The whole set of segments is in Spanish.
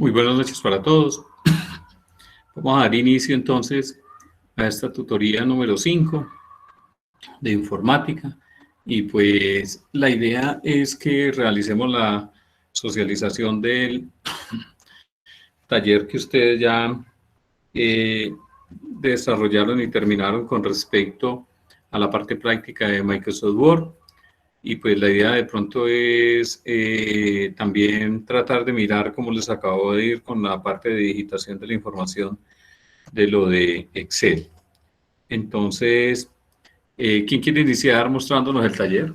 Muy buenas noches para todos. Vamos a dar inicio entonces a esta tutoría número 5 de informática y pues la idea es que realicemos la socialización del taller que ustedes ya desarrollaron y terminaron con respecto a la parte práctica de Microsoft Word. Y pues la idea de pronto es también tratar de mirar cómo les acabo de ir con la parte de digitación de la información de lo de Excel. Entonces, ¿quién quiere iniciar mostrándonos el taller?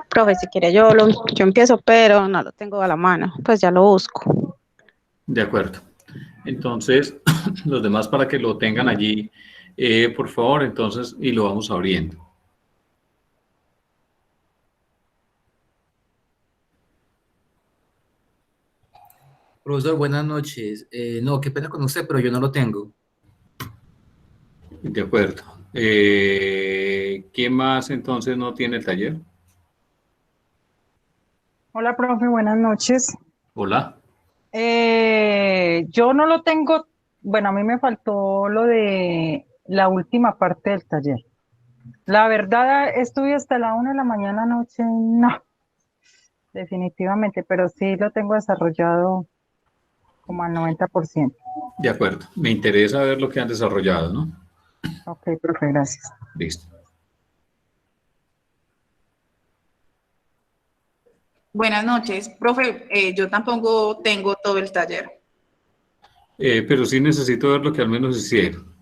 Profe, si quiere yo empiezo, pero no lo tengo a la mano, pues ya lo busco. De acuerdo. Entonces, los demás para que lo tengan allí, por favor, entonces, y lo vamos abriendo. Profesor, buenas noches. No, qué pena con usted, pero yo no lo tengo. De acuerdo. ¿Quién más entonces no tiene el taller? Hola, profe, buenas noches. Hola. Yo no lo tengo, bueno, a mí me faltó lo de la última parte del taller. La verdad, estuve hasta la 1 de la mañana anoche, no, definitivamente, pero sí lo tengo desarrollado como al 90%. De acuerdo. Me interesa ver lo que han desarrollado, ¿no? Ok, profe, gracias. Listo. Buenas noches, profe. Yo tampoco tengo todo el taller. Pero sí necesito ver lo que al menos hicieron.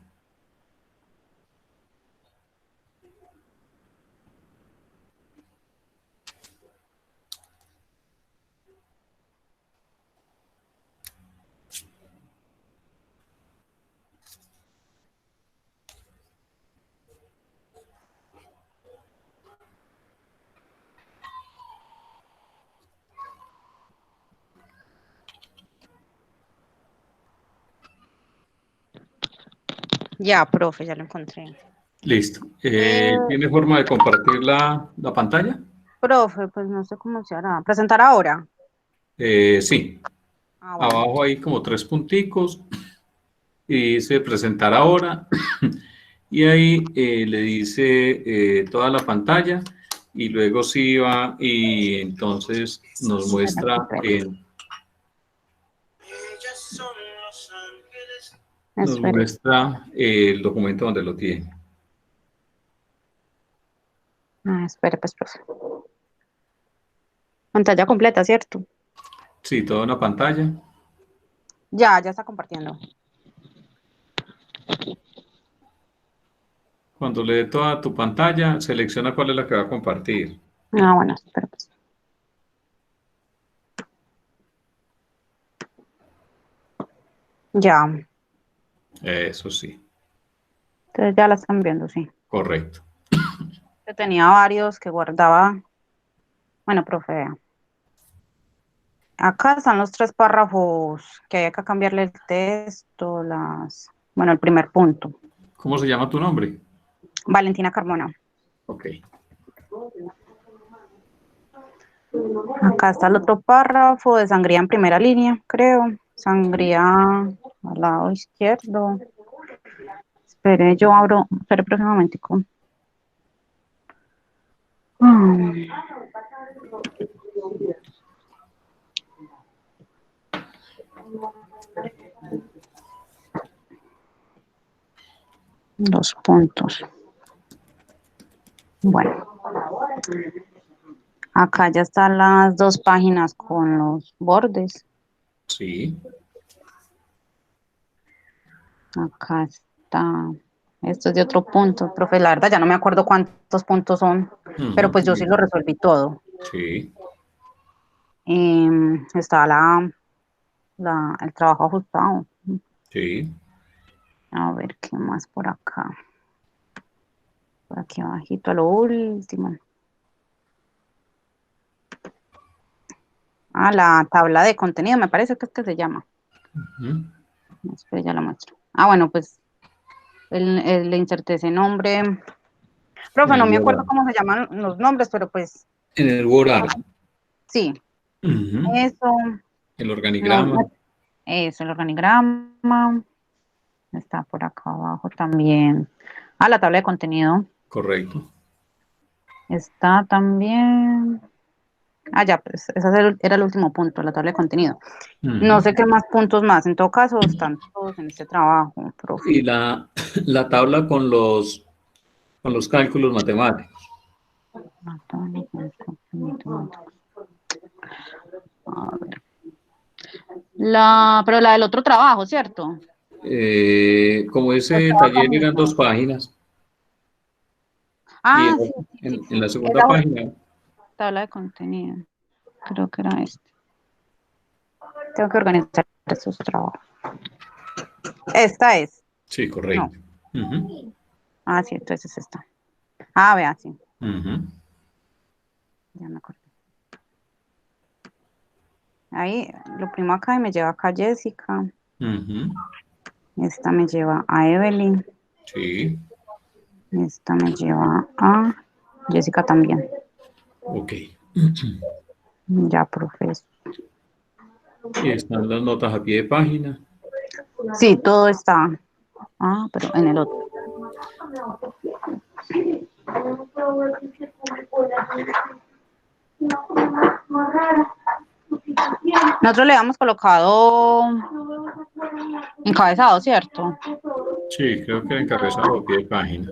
Ya, profe, ya lo encontré. Listo. ¿Tiene forma de compartir la pantalla? Profe, pues no sé cómo se hará. ¿Presentar ahora? Sí. Ah, bueno. Abajo hay como 3 punticos y dice presentar ahora y ahí le dice toda la pantalla y luego sí va y entonces nos muestra el documento donde lo tiene. Espere, pues, profe. Pantalla completa, ¿cierto? Sí, toda una pantalla. Ya está compartiendo. Cuando le dé toda tu pantalla, selecciona cuál es la que va a compartir. Ah, bueno, espera, pues. Ya. Eso sí, Entonces ya la están viendo, sí. correcto. Yo tenía varios que guardaba. Bueno, profe, vea. Acá están los 3 párrafos que hay que cambiarle el texto, bueno, el primer punto. ¿Cómo se llama tu nombre? Valentina Carmona. Ok. Acá está el otro párrafo de sangría en primera línea, creo. Sangría al lado izquierdo. Espere, yo abro, espere un momentico. Los puntos. Bueno. Acá ya están las 2 páginas con los bordes. Sí. Acá está. Esto es de otro punto, profe. La verdad ya no me acuerdo cuántos puntos son, pero pues yo sí lo resolví todo. Sí. Está el trabajo ajustado. Sí. A ver, ¿qué más por acá? por aquí abajito a lo último. La tabla de contenido, me parece que es que se llama. Ujú. Espera, ya la muestro. Bueno, pues le inserté ese nombre. Profe, En no el me acuerdo Word, cómo se llaman los nombres, pero pues en el Word Art. sí, Ujú. eso. El No, organigrama, eso, el organigrama. Está por acá abajo también. La tabla de contenido. correcto. Está también. Ya, pues ese era el último punto, la tabla de contenido. No Ujú. sé qué más puntos más. En todo caso, están todos en este trabajo, Y profe. la tabla con los cálculos matemáticos. La tabla de contenido. A ver. Pero la del otro trabajo, ¿cierto? Como El ese trabajo taller eran mismo. 2 páginas, y Sí, sí, sí, en sí. la segunda Esa página, tabla de contenido. Creo que era este. Tengo que organizar esos trabajos. Esta es. sí, No. correcto. Ujú, Sí, entonces es esta. Vea, sí. ujú. Ya me acordé. Ahí lo primo acá y me lleva acá a Jessica. Ujú. Esta me lleva a Evelyn. Sí, Esta me lleva a Jessica también. ok. Ya, profesor. Y están las notas a pie de página. Sí, todo está. Pero en el otro. Nosotros le habíamos colocado encabezado, ¿cierto? Sí, creo que era encabezado a pie de página.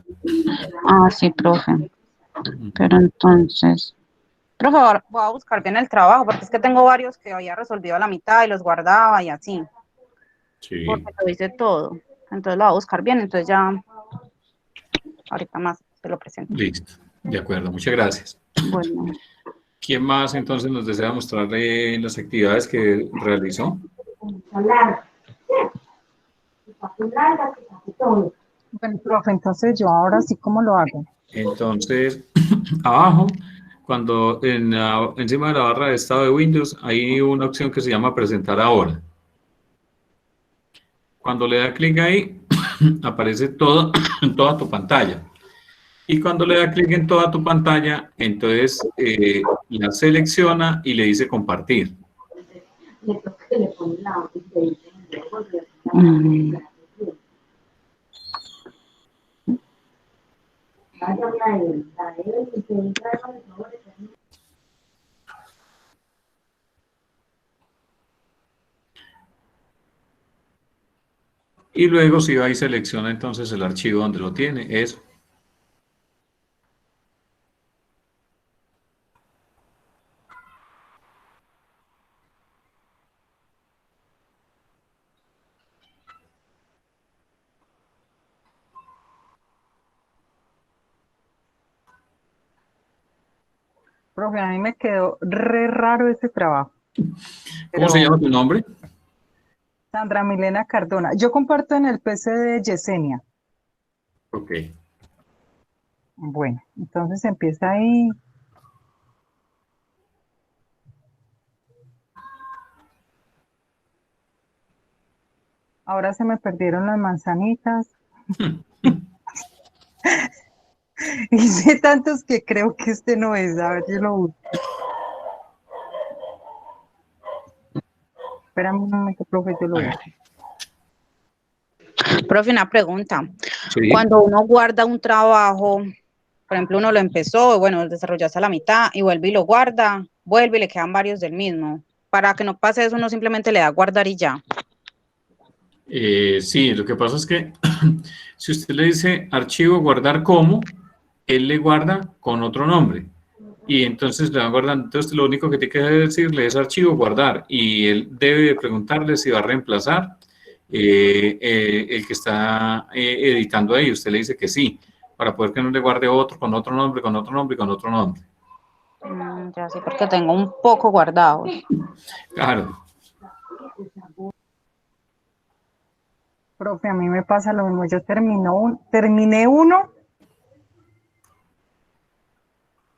Sí, profe. Pero Ujú. entonces, por favor, voy a buscar bien el trabajo, porque es que tengo varios que había resolvido a la mitad y los guardaba y así, Sí, porque lo hice todo. Entonces lo voy a buscar bien, entonces ya ahorita más te lo presento. listo. De acuerdo, muchas gracias. Bueno, ¿Quién más entonces nos desea mostrarle las actividades que realizó? Bueno, profe, entonces yo ahora sí, ¿cómo lo hago? Entonces, abajo, encima de la barra de estado de Windows, hay una opción que se llama presentar ahora. Cuando le da clic ahí, aparece toda tu pantalla. Y cuando le da clic en toda tu pantalla, entonces la selecciona y le dice compartir. mm, Y luego si va y selecciona entonces el archivo donde lo tiene, eso. Profe, a mí me quedó re raro ese trabajo, ¿Cómo se pero llama tu nombre? Sandra Milena Cardona. Yo comparto en el PC de Yesenia. Ok. Bueno, entonces empieza ahí. Ahora se me perdieron las manzanitas. Hice tantos que creo que este no es. A ver, yo lo busco. Espérame un momento, profe, yo lo busco. Profe, una pregunta. Sí. Cuando uno guarda un trabajo, por ejemplo, uno lo empezó, bueno, lo desarrollaste a la mitad y vuelve y lo guarda, vuelve y le quedan varios del mismo. Para que no pase eso, uno simplemente le da a guardar y ya. Sí, lo que pasa es que si usted le dice archivo guardar como, él le guarda con otro nombre. Y entonces le va guardando. Entonces lo único que tiene que decirle es archivo guardar. Y él debe preguntarle si va a reemplazar el que está editando ahí. Usted le dice que sí, para poder que no le guarde otro con otro nombre, con otro nombre y con otro nombre. Ya sí, porque tengo un poco guardado. Claro. Profe, a mí me pasa lo mismo. Yo terminé uno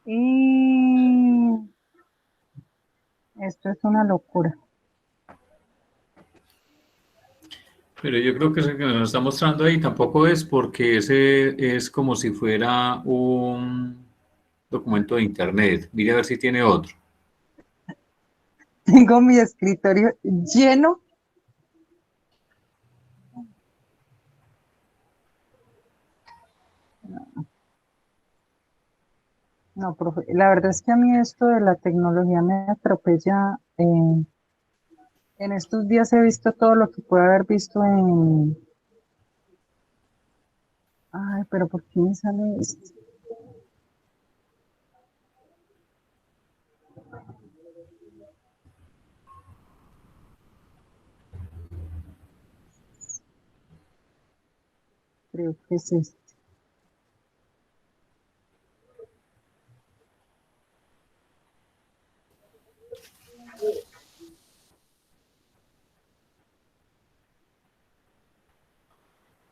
Y esto es una locura. Pero yo creo que ese que nos está mostrando ahí tampoco es, porque ese es como si fuera un documento de internet. Mire a ver si tiene otro. Tengo mi escritorio lleno. No, profe, la verdad es que a mí esto de la tecnología me atropella. En estos días he visto todo lo que puedo haber visto en... Ay, pero ¿por qué me sale esto? Creo que es este.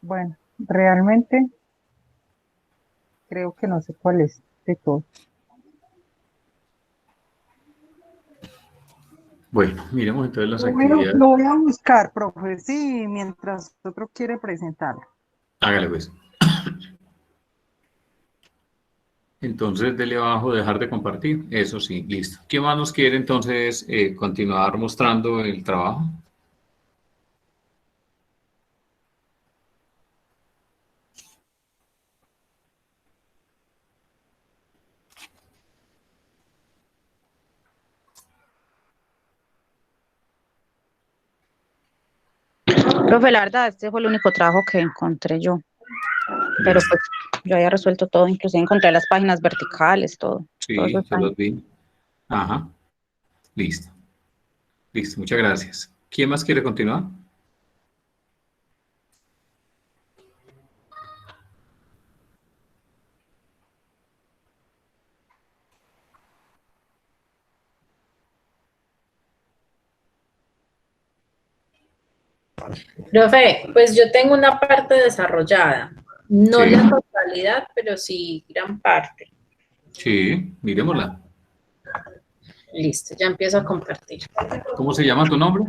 Bueno, realmente creo que no sé cuál es de todo. Bueno, miremos entonces las Lo actividades. voy a buscar, profe, sí, mientras otro quiere presentarlo. Hágale pues. Entonces, dele abajo, dejar de compartir. Eso sí, listo. ¿Quién más nos quiere entonces continuar mostrando el trabajo? Profe, la verdad, este fue el único trabajo que encontré yo. Pero Listo. pues yo había resuelto todo, inclusive encontré las páginas verticales, todo. Todo eso Sí, está yo ahí. los vi. Ajá, listo. Listo, muchas gracias. ¿Quién más quiere continuar? Profe, pues yo tengo una parte desarrollada, no Sí, la totalidad, pero sí gran parte. sí, miremosla. Listo, ya empiezo a compartir. ¿Cómo se llama tu nombre?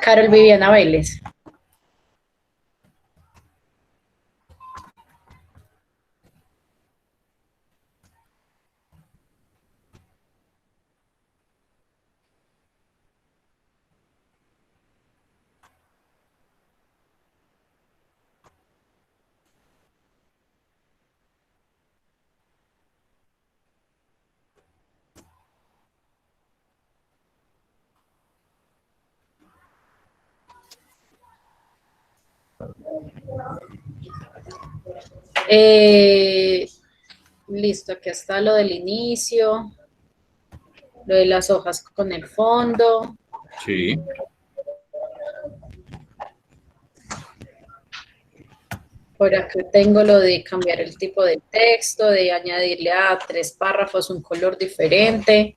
Carol Viviana Vélez. Listo, aquí está lo del inicio, lo de las hojas con el fondo. Sí, Por acá tengo lo de cambiar el tipo de texto, de añadirle a 3 párrafos un color diferente.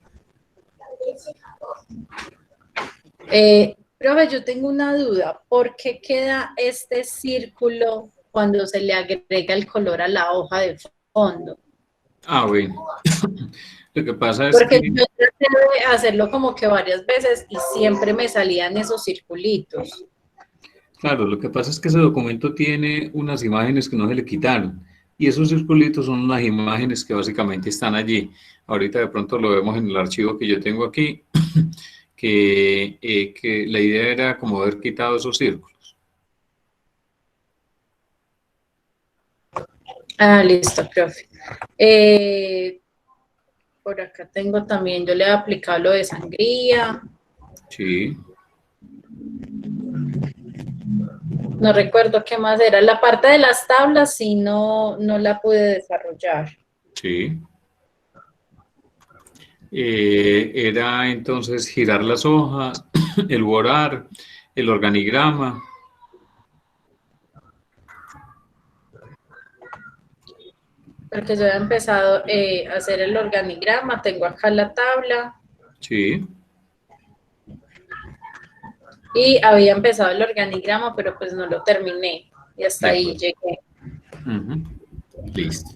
Profe, yo tengo una duda. ¿Por qué queda este círculo cuando se le agrega el color a la hoja de fondo? bueno. Lo que pasa es Porque que, yo traté de hacerlo como que varias veces y siempre me salían esos circulitos. claro, lo que pasa es que ese documento tiene unas imágenes que no se le quitaron. Y esos circulitos son unas imágenes que básicamente están allí. Ahorita de pronto lo vemos en el archivo que yo tengo aquí, que la idea era como haber quitado esos círculos. Ah, listo, profe. Por acá tengo también, yo le he aplicado lo de sangría. Sí, No recuerdo qué más era. La parte de las tablas sí no la pude desarrollar. sí. Era entonces girar las hojas, el borrar, el organigrama. Porque yo he empezado a hacer el organigrama, tengo acá la tabla Sí, y había empezado el organigrama, pero pues no lo terminé y hasta de ahí acuerdo. llegué. Ujú. Listo.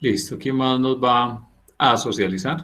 Listo, ¿quién más nos va a socializar?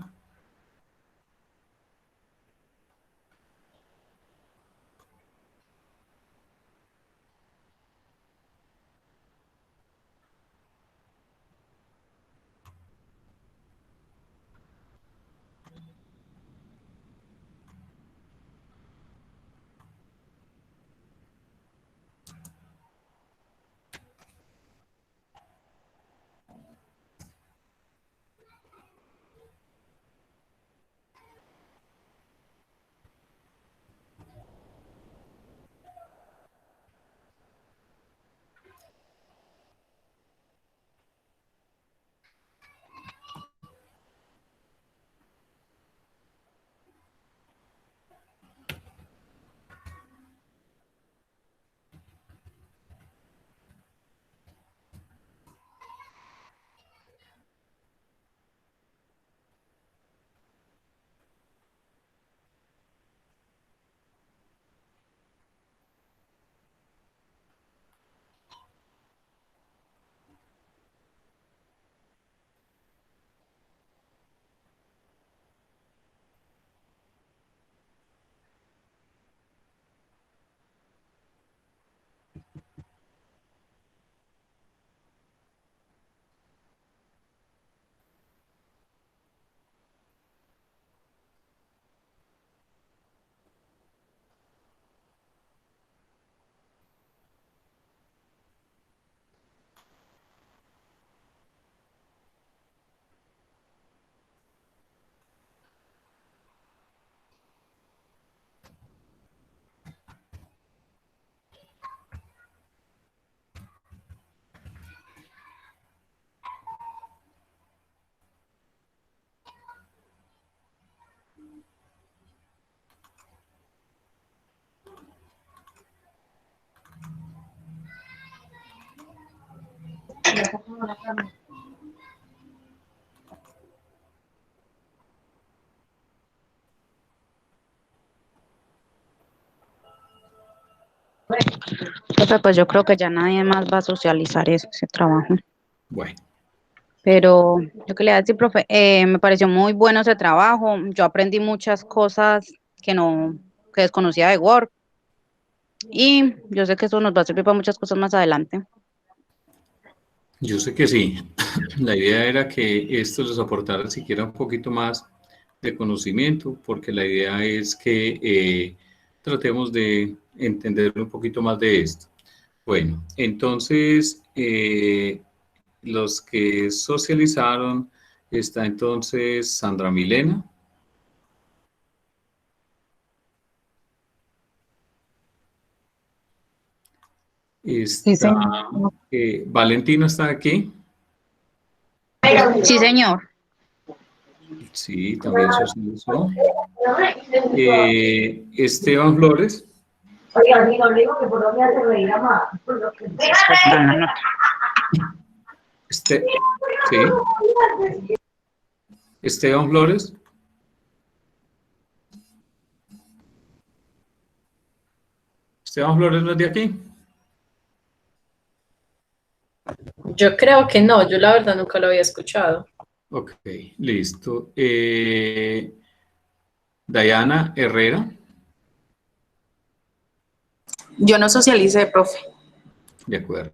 Profe, pues yo creo que ya nadie más va a socializar ese trabajo. Bueno, Pero yo que le voy a decir, profe, me pareció muy bueno ese trabajo. Yo aprendí muchas cosas que desconocía de Word. Y yo sé que eso nos va a servir para muchas cosas más adelante. yo sé que sí. La idea era que esto les aportara siquiera un poquito más de conocimiento, porque la idea es que tratemos de entender un poquito más de esto. Bueno, entonces, los que socializaron, está entonces Sandra Milena, Sí, está señor. Valentino está aquí, Sí, señor. sí, también socializó. Esteban Flores, Oiga, si no le digo que por no me hace reír a más, por lo que sí, Esteban Flores, Esteban Flores no es de aquí. Yo creo que no, yo la verdad nunca lo había escuchado. Ok, listo. Diana Herrera, Yo no socialicé, profe. de acuerdo.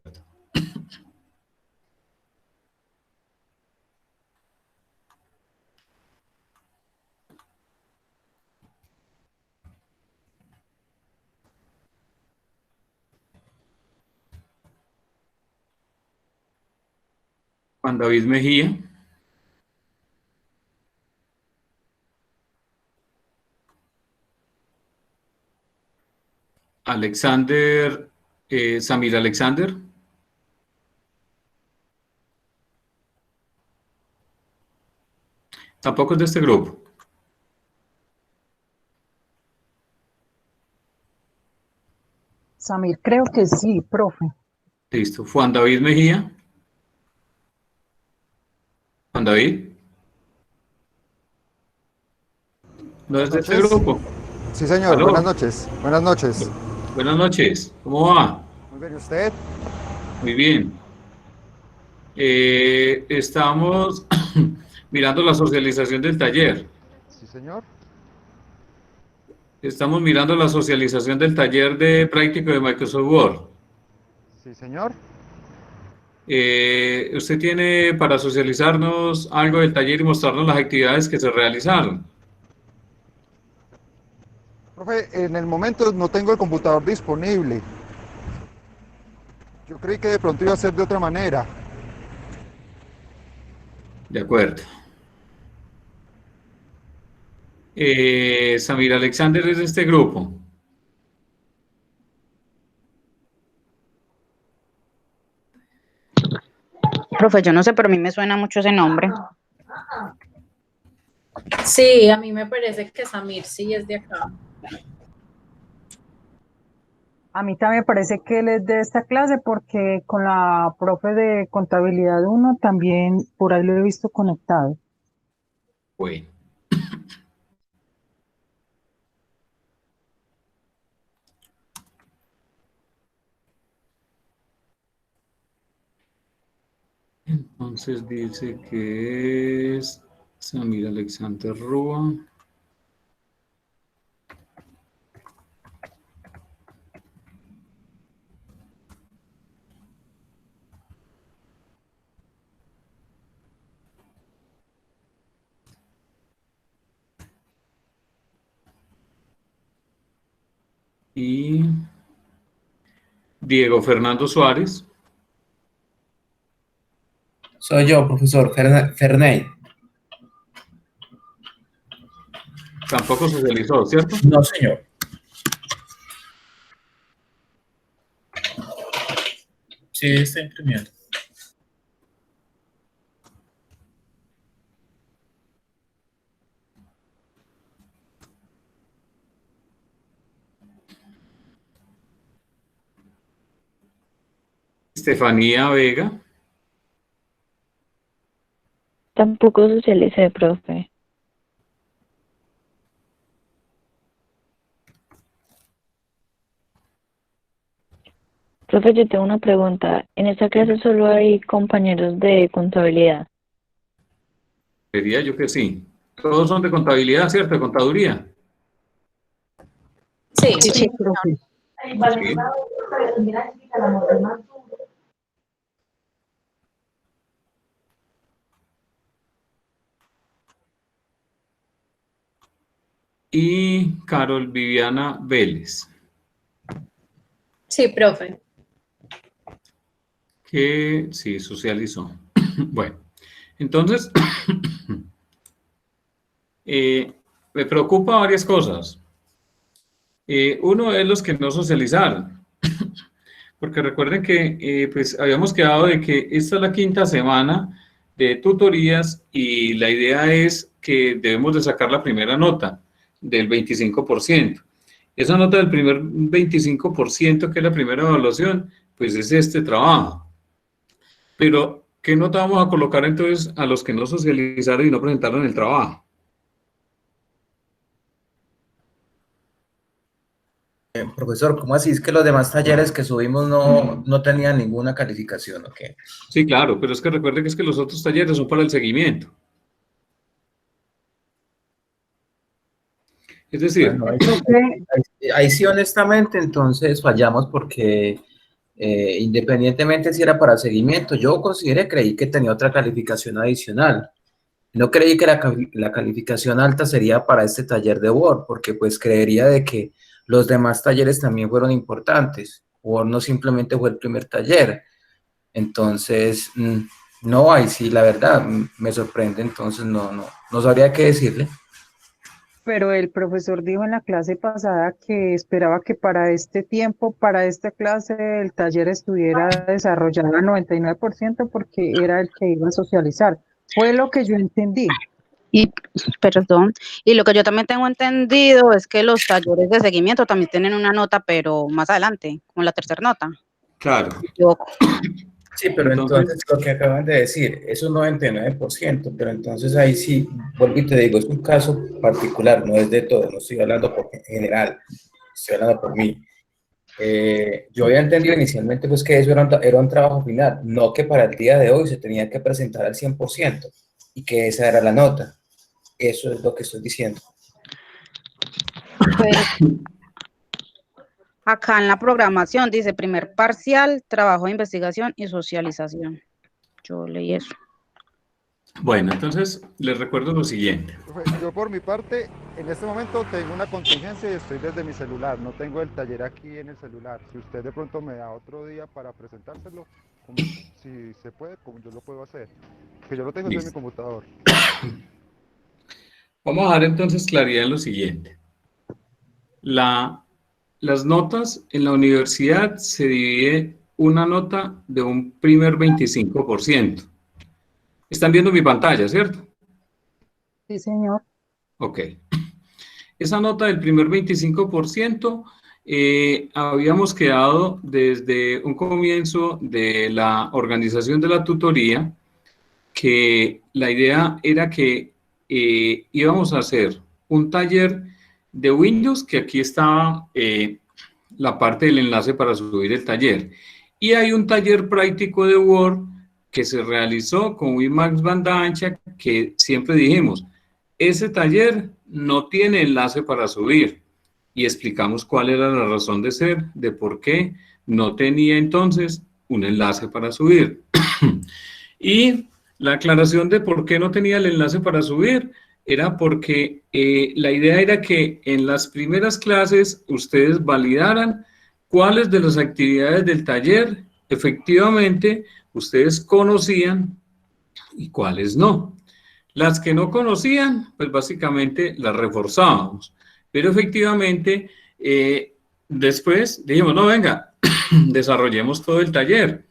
Juan David Mejía, Alexander, Samir Alexander, tampoco es de este grupo. Samir, creo que sí, profe. Listo. Juan David Mejía. Juan David. ¿No es de este Noches. grupo? Sí, señor. ¿Aló? Buenas noches. Buenas noches. Buenas noches. ¿Cómo va? Muy bien, ¿y usted? Muy bien. Estamos mirando la socialización del taller. Sí, señor. Estamos mirando la socialización del taller de práctico de Microsoft Word. Sí, señor. ¿Usted tiene para socializarnos algo del taller y mostrarnos las actividades que se realizaron? Profe, en el momento no tengo el computador disponible. Yo creí que de pronto iba a ser de otra manera. De acuerdo. Samir Alexander es de este grupo. Profe, yo no sé, pero a mí me suena mucho ese nombre. Sí, a mí me parece que Samir sí es de acá. A mí también me parece que él es de esta clase porque con la profe de contabilidad 1 también por ahí lo he visto conectado. Bueno. Entonces dice que es Samir Alexander Rúa. Y Diego Fernando Suárez. Soy yo, profesor Ferney. Tampoco socializó, ¿cierto? No, señor. Sí, está imprimiendo. Estefanía Vega. Tampoco socialicé, profe. Profe, yo tengo una pregunta. ¿En esta clase solo hay compañeros de contabilidad? Diría yo que sí. Todos son de contabilidad, ¿cierto? De contaduría. Sí, Sí, sí. profe. Ay, vale, Sí. pero mira, chiquita, la mujer más dura. Y Carol Viviana Vélez, Sí, profe. que sí socializó. Bueno, entonces, me preocupa varias cosas. Uno es los que no socializaron, porque recuerden que pues habíamos quedado de que esta es la quinta semana de tutorías y la idea es que debemos de sacar la primera nota del 25%. Esa nota del primer 25%, que es la primera evaluación, pues es este trabajo. Pero, ¿qué nota vamos a colocar entonces a los que no socializaron y no presentaron el trabajo? Profesor, ¿cómo así? Es que los demás talleres que subimos no tenían ninguna calificación, ¿ok? Sí, claro, pero es que recuerde que es que los otros talleres son para el seguimiento. Es decir, Bueno, ahí sí, honestamente, entonces fallamos porque independientemente si era para seguimiento, yo creí que tenía otra calificación adicional. No creí que la calificación alta sería para este taller de Word, porque pues creería de que los demás talleres también fueron importantes. Word no simplemente fue el primer taller. Entonces, no, ahí sí, la verdad, me sorprende, entonces no sabría qué decirle. Pero el profesor dijo en la clase pasada que esperaba que para este tiempo, para esta clase, el taller estuviera desarrollado al 99% porque era el que iba a socializar. Fue lo que yo entendí. Y, perdón, y lo que yo también tengo entendido es que los talleres de seguimiento también tienen una nota, pero más adelante, como la tercera nota. claro. Me equivoco. Sí, pero entonces lo que acaban de decir es un 99%, pero entonces ahí sí, vuelvo y te digo, es un caso particular, no es de todo, no estoy hablando por en general, estoy hablando por mí. Yo había entendido inicialmente pues que eso era un trabajo final, no que para el día de hoy se tenía que presentar al 100% y que esa era la nota. Eso es lo que estoy diciendo. Acá en la programación dice primer parcial, trabajo de investigación y socialización. Yo leí eso. Bueno, entonces les recuerdo lo siguiente. Yo por mi parte, en este momento tengo una contingencia y estoy desde mi celular, no tengo el taller aquí en el celular. Si usted de pronto me da otro día para presentárselo, si se puede, como yo lo puedo hacer, que yo lo tengo desde mi computador. Vamos a dar entonces claridad en lo siguiente. Las notas en la universidad se divide una nota de un primer 25%. Están viendo mi pantalla, ¿cierto? Sí, señor. Ok. Esa nota del primer 25%, habíamos quedado desde un comienzo de la organización de la tutoría, que la idea era que íbamos a hacer un taller de Windows, que aquí estaba la parte del enlace para subir el taller. Y hay un taller práctico de Word que se realizó con Wimax banda ancha, que siempre dijimos, ese taller no tiene enlace para subir. Y explicamos cuál era la razón de ser, de por qué no tenía entonces un enlace para subir. Y la aclaración de por qué no tenía el enlace para subir era porque la idea era que en las primeras clases ustedes validaran cuáles de las actividades del taller efectivamente ustedes conocían y cuáles no. Las que no conocían, pues básicamente las reforzábamos. Pero efectivamente, después dijimos, no, venga, desarrollemos todo el taller.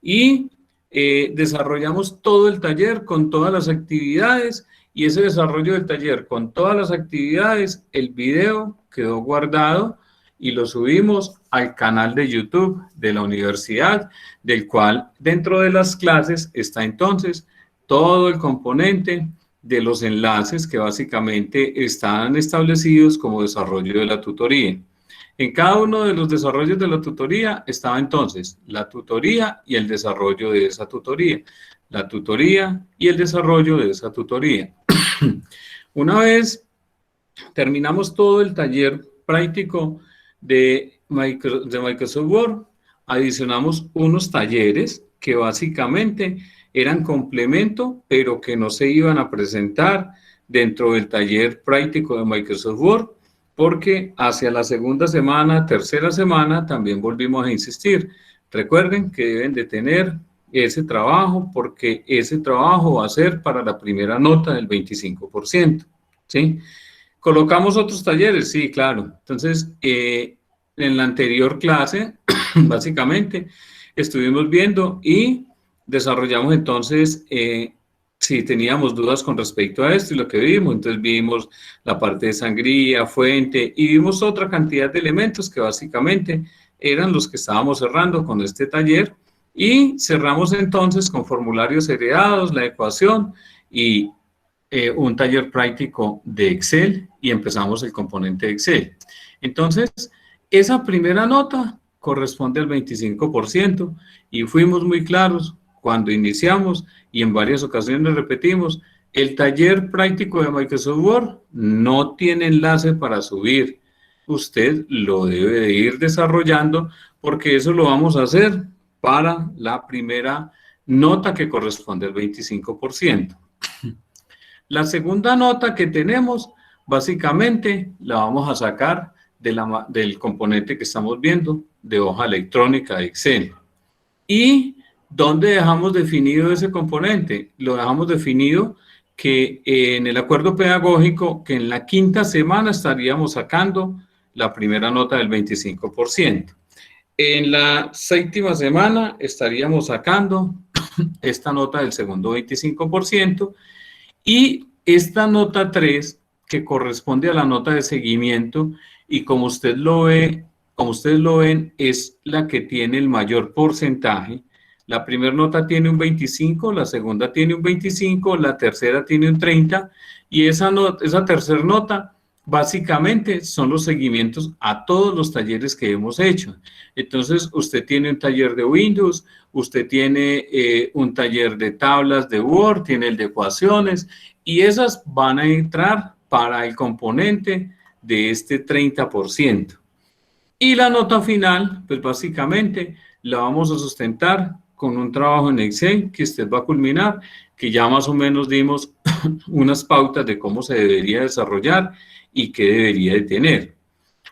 Y desarrollamos todo el taller con todas las actividades, y ese desarrollo del taller con todas las actividades, el video quedó guardado y lo subimos al canal de YouTube de la universidad, del cual dentro de las clases está entonces todo el componente de los enlaces que básicamente están establecidos como desarrollo de la tutoría. En cada uno de los desarrollos de la tutoría estaba entonces la tutoría y el desarrollo de esa tutoría, la tutoría y el desarrollo de esa tutoría. Una vez terminamos todo el taller práctico de Microsoft Word, adicionamos unos talleres que básicamente eran complemento, pero que no se iban a presentar dentro del taller práctico de Microsoft Word, porque hacia la segunda semana, tercera semana, también volvimos a insistir. Recuerden que deben de tener ese trabajo, porque ese trabajo va a ser para la primera nota del 25%, ¿sí? ¿Colocamos otros talleres? Sí, claro. Entonces, en la anterior clase, básicamente, estuvimos viendo y desarrollamos entonces, si teníamos dudas con respecto a esto y lo que vimos, entonces vimos la parte de sangría, fuente, y vimos otra cantidad de elementos que básicamente eran los que estábamos cerrando con este taller, y cerramos entonces con formularios heredados, la ecuación y un taller práctico de Excel, y empezamos el componente de Excel. Entonces, esa primera nota corresponde al 25%, y fuimos muy claros cuando iniciamos, y en varias ocasiones repetimos, el taller práctico de Microsoft Word no tiene enlace para subir. Usted lo debe de ir desarrollando, porque eso lo vamos a hacer para la primera nota que corresponde al 25%. La segunda nota que tenemos, básicamente, la vamos a sacar del componente que estamos viendo, de hoja electrónica de Excel. ¿Y dónde dejamos definido ese componente? Lo dejamos definido que en el acuerdo pedagógico, que en la quinta semana estaríamos sacando la primera nota del 25%. En la séptima semana estaríamos sacando esta nota del segundo 25%, y esta nota 3, que corresponde a la nota de seguimiento, y como ustedes lo ven, es la que tiene el mayor porcentaje. La primera nota tiene un 25, la segunda tiene un 25, la tercera tiene un 30, y esa tercera nota básicamente son los seguimientos a todos los talleres que hemos hecho. Entonces, usted tiene un taller de Windows, usted tiene un taller de tablas de Word, tiene el de ecuaciones, y esas van a entrar para el componente de este 30%. Y la nota final, pues básicamente la vamos a sustentar con un trabajo en Excel que usted va a culminar, que ya más o menos dimos unas pautas de cómo se debería desarrollar y qué debería de tener.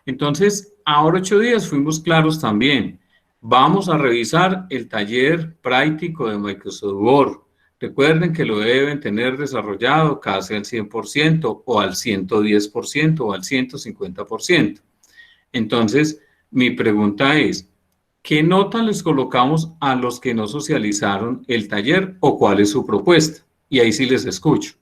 Entonces, ahora 8 días fuimos claros también. Vamos a revisar el taller práctico de Microsoft Word. Recuerden que lo deben tener desarrollado casi al 100% o al 110% o al 150%. Entonces, mi pregunta es, ¿qué nota les colocamos a los que no socializaron el taller o cuál es su propuesta? Y ahí sí les escucho.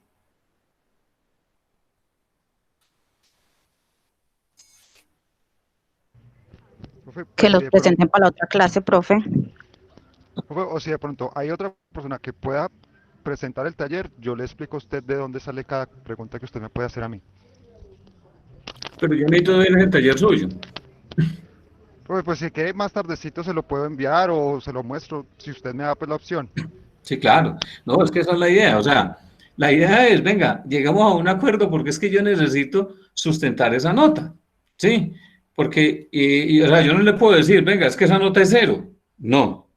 Profe, Que los de presenten para la otra clase, profe. profe, o si de pronto hay otra persona que pueda presentar el taller, yo le explico a usted de dónde sale cada pregunta que usted me puede hacer a mí. Pero yo necesito ver el taller suyo. Profe, pues si quiere más tardecito se lo puedo enviar o se lo muestro, si usted me da pues la opción. Sí, claro. No, es que esa es la idea. O sea, la idea es, venga, llegamos a un acuerdo porque es que yo necesito sustentar esa nota. ¿Sí? Porque, o sea, yo no le puedo decir, venga, es que esa nota es 0. No.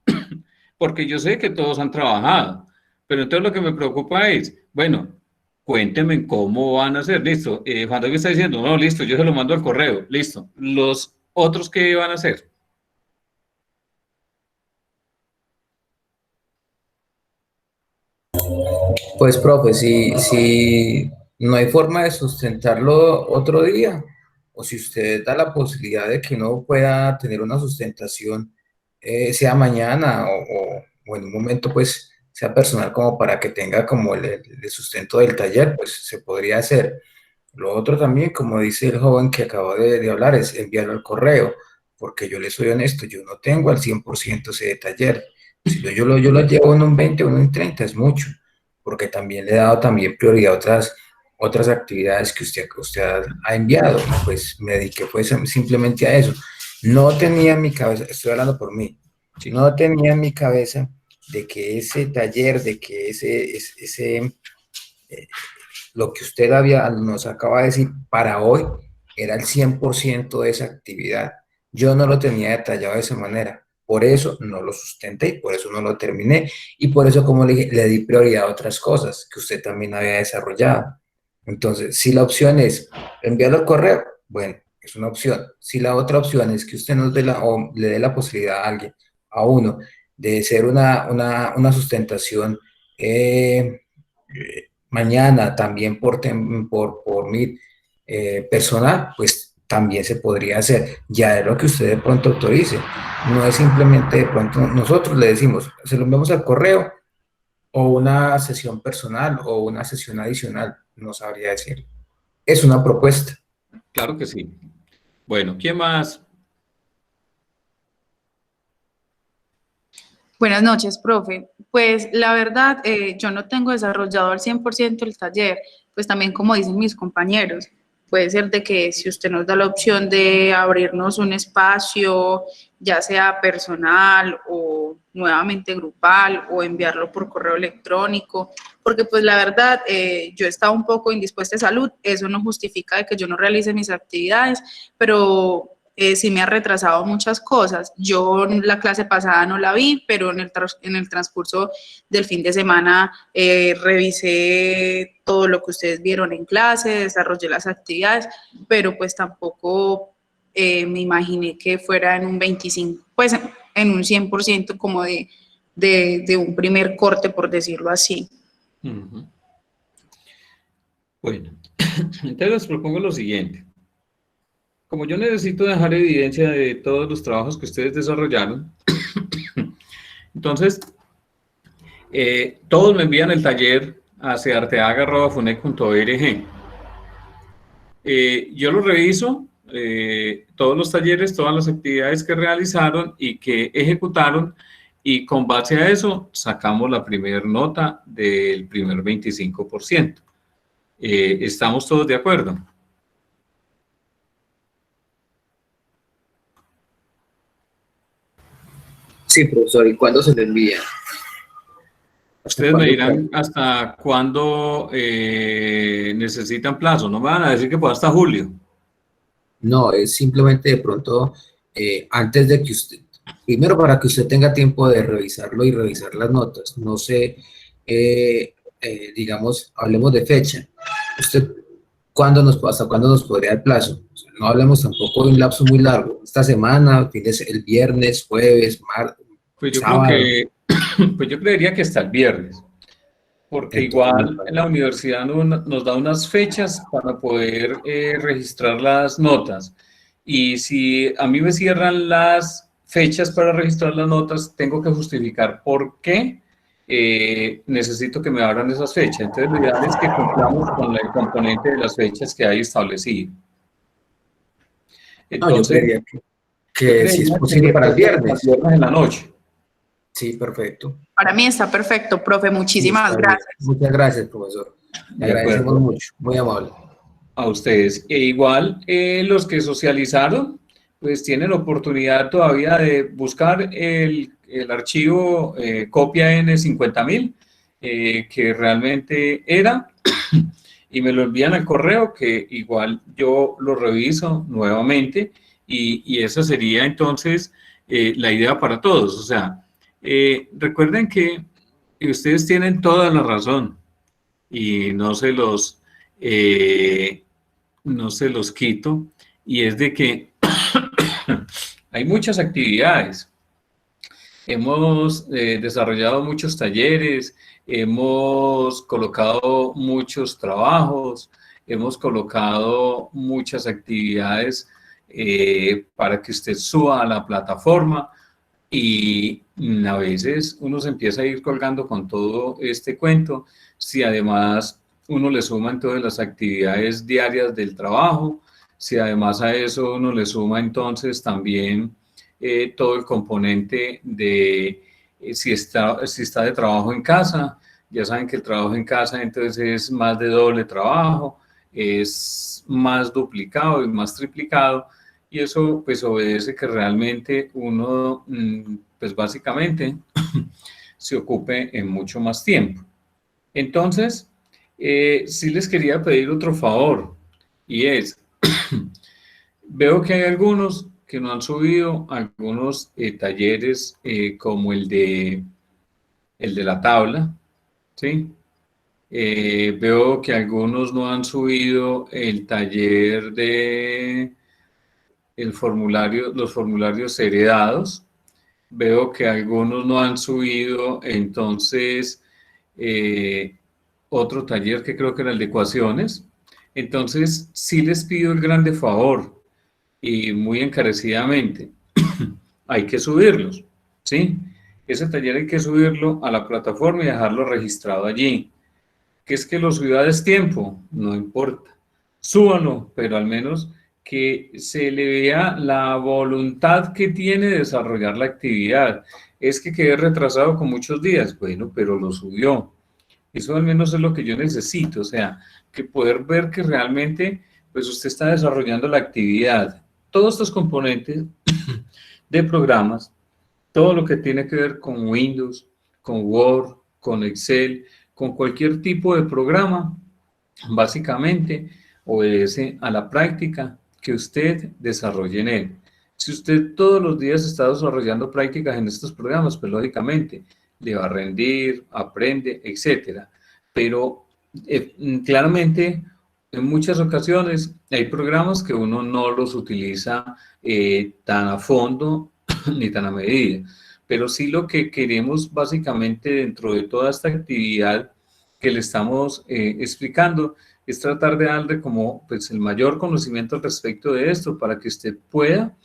Porque yo sé que todos han trabajado. Pero entonces lo que me preocupa es, bueno, cuéntenme cómo van a hacer. Listo. Juan David está diciendo, no, listo, yo se lo mando al correo. Listo. Los otros, ¿qué van a hacer? Pues, profe, si no hay forma de sustentarlo otro día, o si usted da la posibilidad de que no pueda tener una sustentación, sea mañana o en un momento, pues, sea personal como para que tenga como el sustento del taller, pues se podría hacer. Lo otro también, como dice el joven que acabó de hablar, es enviarlo al correo, porque yo le soy honesto, yo no tengo al 100% ese taller. Si yo lo llevo en un 20 o en un 30 es mucho, porque también le he dado también prioridad a otras actividades que usted ha enviado. Pues me dediqué pues simplemente a eso. No tenía en mi cabeza, estoy hablando por mí, no tenía en mi cabeza de que ese taller, de que lo que usted nos acaba de decir para hoy era el 100% de esa actividad. Yo no lo tenía detallado de esa manera. Por eso no lo sustenté y por eso no lo terminé. Y por eso, como le dije, le di prioridad a otras cosas que usted también había desarrollado. Entonces, si la opción es enviarlo al correo, bueno, es una opción. Si la otra opción es que usted o le dé la posibilidad a alguien, a uno, de hacer una sustentación mañana también por Meet personal, pues también se podría hacer. Ya es lo que usted de pronto autorice. No es simplemente de pronto nosotros le decimos, se lo enviamos al correo o una sesión personal o una sesión adicional, no sabría decir. Es una propuesta. Claro que sí. Bueno, ¿quién más? Buenas noches, profe. Pues la verdad, yo no tengo desarrollado al 100% el taller, pues también como dicen mis compañeros, puede ser de que si usted nos da la opción de abrirnos un espacio, ya sea personal o nuevamente grupal o enviarlo por correo electrónico, porque pues la verdad, yo he estado un poco indispuesta de salud, eso no justifica de que yo no realice mis actividades, pero sí me ha retrasado muchas cosas. Yo la clase pasada no la vi, pero en el transcurso del fin de semana revisé todo lo que ustedes vieron en clase, desarrollé las actividades, pero pues tampoco me imaginé que fuera en un 25, pues en un 100% como de un primer corte, por decirlo así. Uh-huh. Bueno, entonces les propongo lo siguiente. Como yo necesito dejar evidencia de todos los trabajos que ustedes desarrollaron, entonces, todos me envían el taller hacia arteaga@funec.org. Yo lo reviso, todos los talleres, todas las actividades que realizaron y que ejecutaron, y con base a eso sacamos la primera nota del primer 25%. ¿Estamos todos de acuerdo? Sí, profesor, ¿y cuándo se le envía? Ustedes me dirán hasta cuándo necesitan plazo, no me van a decir que pueda hasta julio. No, es simplemente de pronto, antes de que usted, primero para que usted tenga tiempo de revisarlo y revisar las notas. No sé, digamos, hablemos de fecha. ¿Usted hasta cuándo nos podría dar plazo? O sea, no hablemos tampoco de un lapso muy largo. Esta semana, el viernes, jueves, martes, Pues yo sábado. creo que, pues yo creería que hasta el viernes, porque Entonces, igual la universidad nos da unas fechas para poder registrar las notas. Y si a mí me cierran las fechas para registrar las notas, tengo que justificar por qué necesito que me abran esas fechas. Entonces, lo ideal es que cumplamos con el componente de las fechas que hay establecido. no, yo Entonces, creería yo que si es creería posible que para el puede ser viernes. el viernes en la noche. Sí, perfecto. Para mí está perfecto, profe, muchísimas Está bien. gracias. Muchas gracias, profesor. Le De agradecemos acuerdo. mucho. Muy amable. A ustedes. E igual los que socializaron, pues tienen oportunidad todavía de buscar el archivo copia N50.000, que realmente era, y me lo envían al correo, que igual yo lo reviso nuevamente, y esa sería entonces la idea para todos. O sea, recuerden que ustedes tienen toda la razón, y no se los quito, y es de que hay muchas actividades. Hemos desarrollado muchos talleres, hemos colocado muchos trabajos, hemos colocado muchas actividades para que usted suba a la plataforma, y a veces uno se empieza a ir colgando con todo este cuento. Si además uno le suma entonces las actividades diarias del trabajo, si además a eso uno le suma entonces también todo el componente de si está de trabajo en casa, ya saben que el trabajo en casa entonces es más de doble trabajo, es más duplicado y más triplicado, y eso pues obedece que realmente uno pues básicamente se ocupe en mucho más tiempo. Entonces, sí les quería pedir otro favor, y es, veo que hay algunos que no han subido algunos talleres como el de la tabla, ¿sí? Veo que algunos no han subido el taller de los formularios heredados. Veo que algunos no han subido entonces otro taller que creo que era el de ecuaciones. Entonces, sí les pido el grande favor y muy encarecidamente, hay que subirlos, ¿sí? Ese taller hay que subirlo a la plataforma y dejarlo registrado allí. ¿Que es que lo suba a destiempo? No importa. Súbanlo, pero al menos que se le vea la voluntad que tiene de desarrollar la actividad. Es que quedé retrasado con muchos días. Bueno, pero lo subió. Eso al menos es lo que yo necesito. O sea, que poder ver que realmente pues usted está desarrollando la actividad. Todos estos componentes de programas, todo lo que tiene que ver con Windows, con Word, con Excel, con cualquier tipo de programa, básicamente obedece a la práctica que usted desarrolle en él. Si usted todos los días está desarrollando prácticas en estos programas, pues lógicamente le va a rendir, aprende, etcétera. Pero claramente en muchas ocasiones hay programas que uno no los utiliza tan a fondo ni tan a medida. Pero sí lo que queremos básicamente dentro de toda esta actividad que le estamos explicando es tratar de darle como pues, el mayor conocimiento al respecto de esto para que usted pueda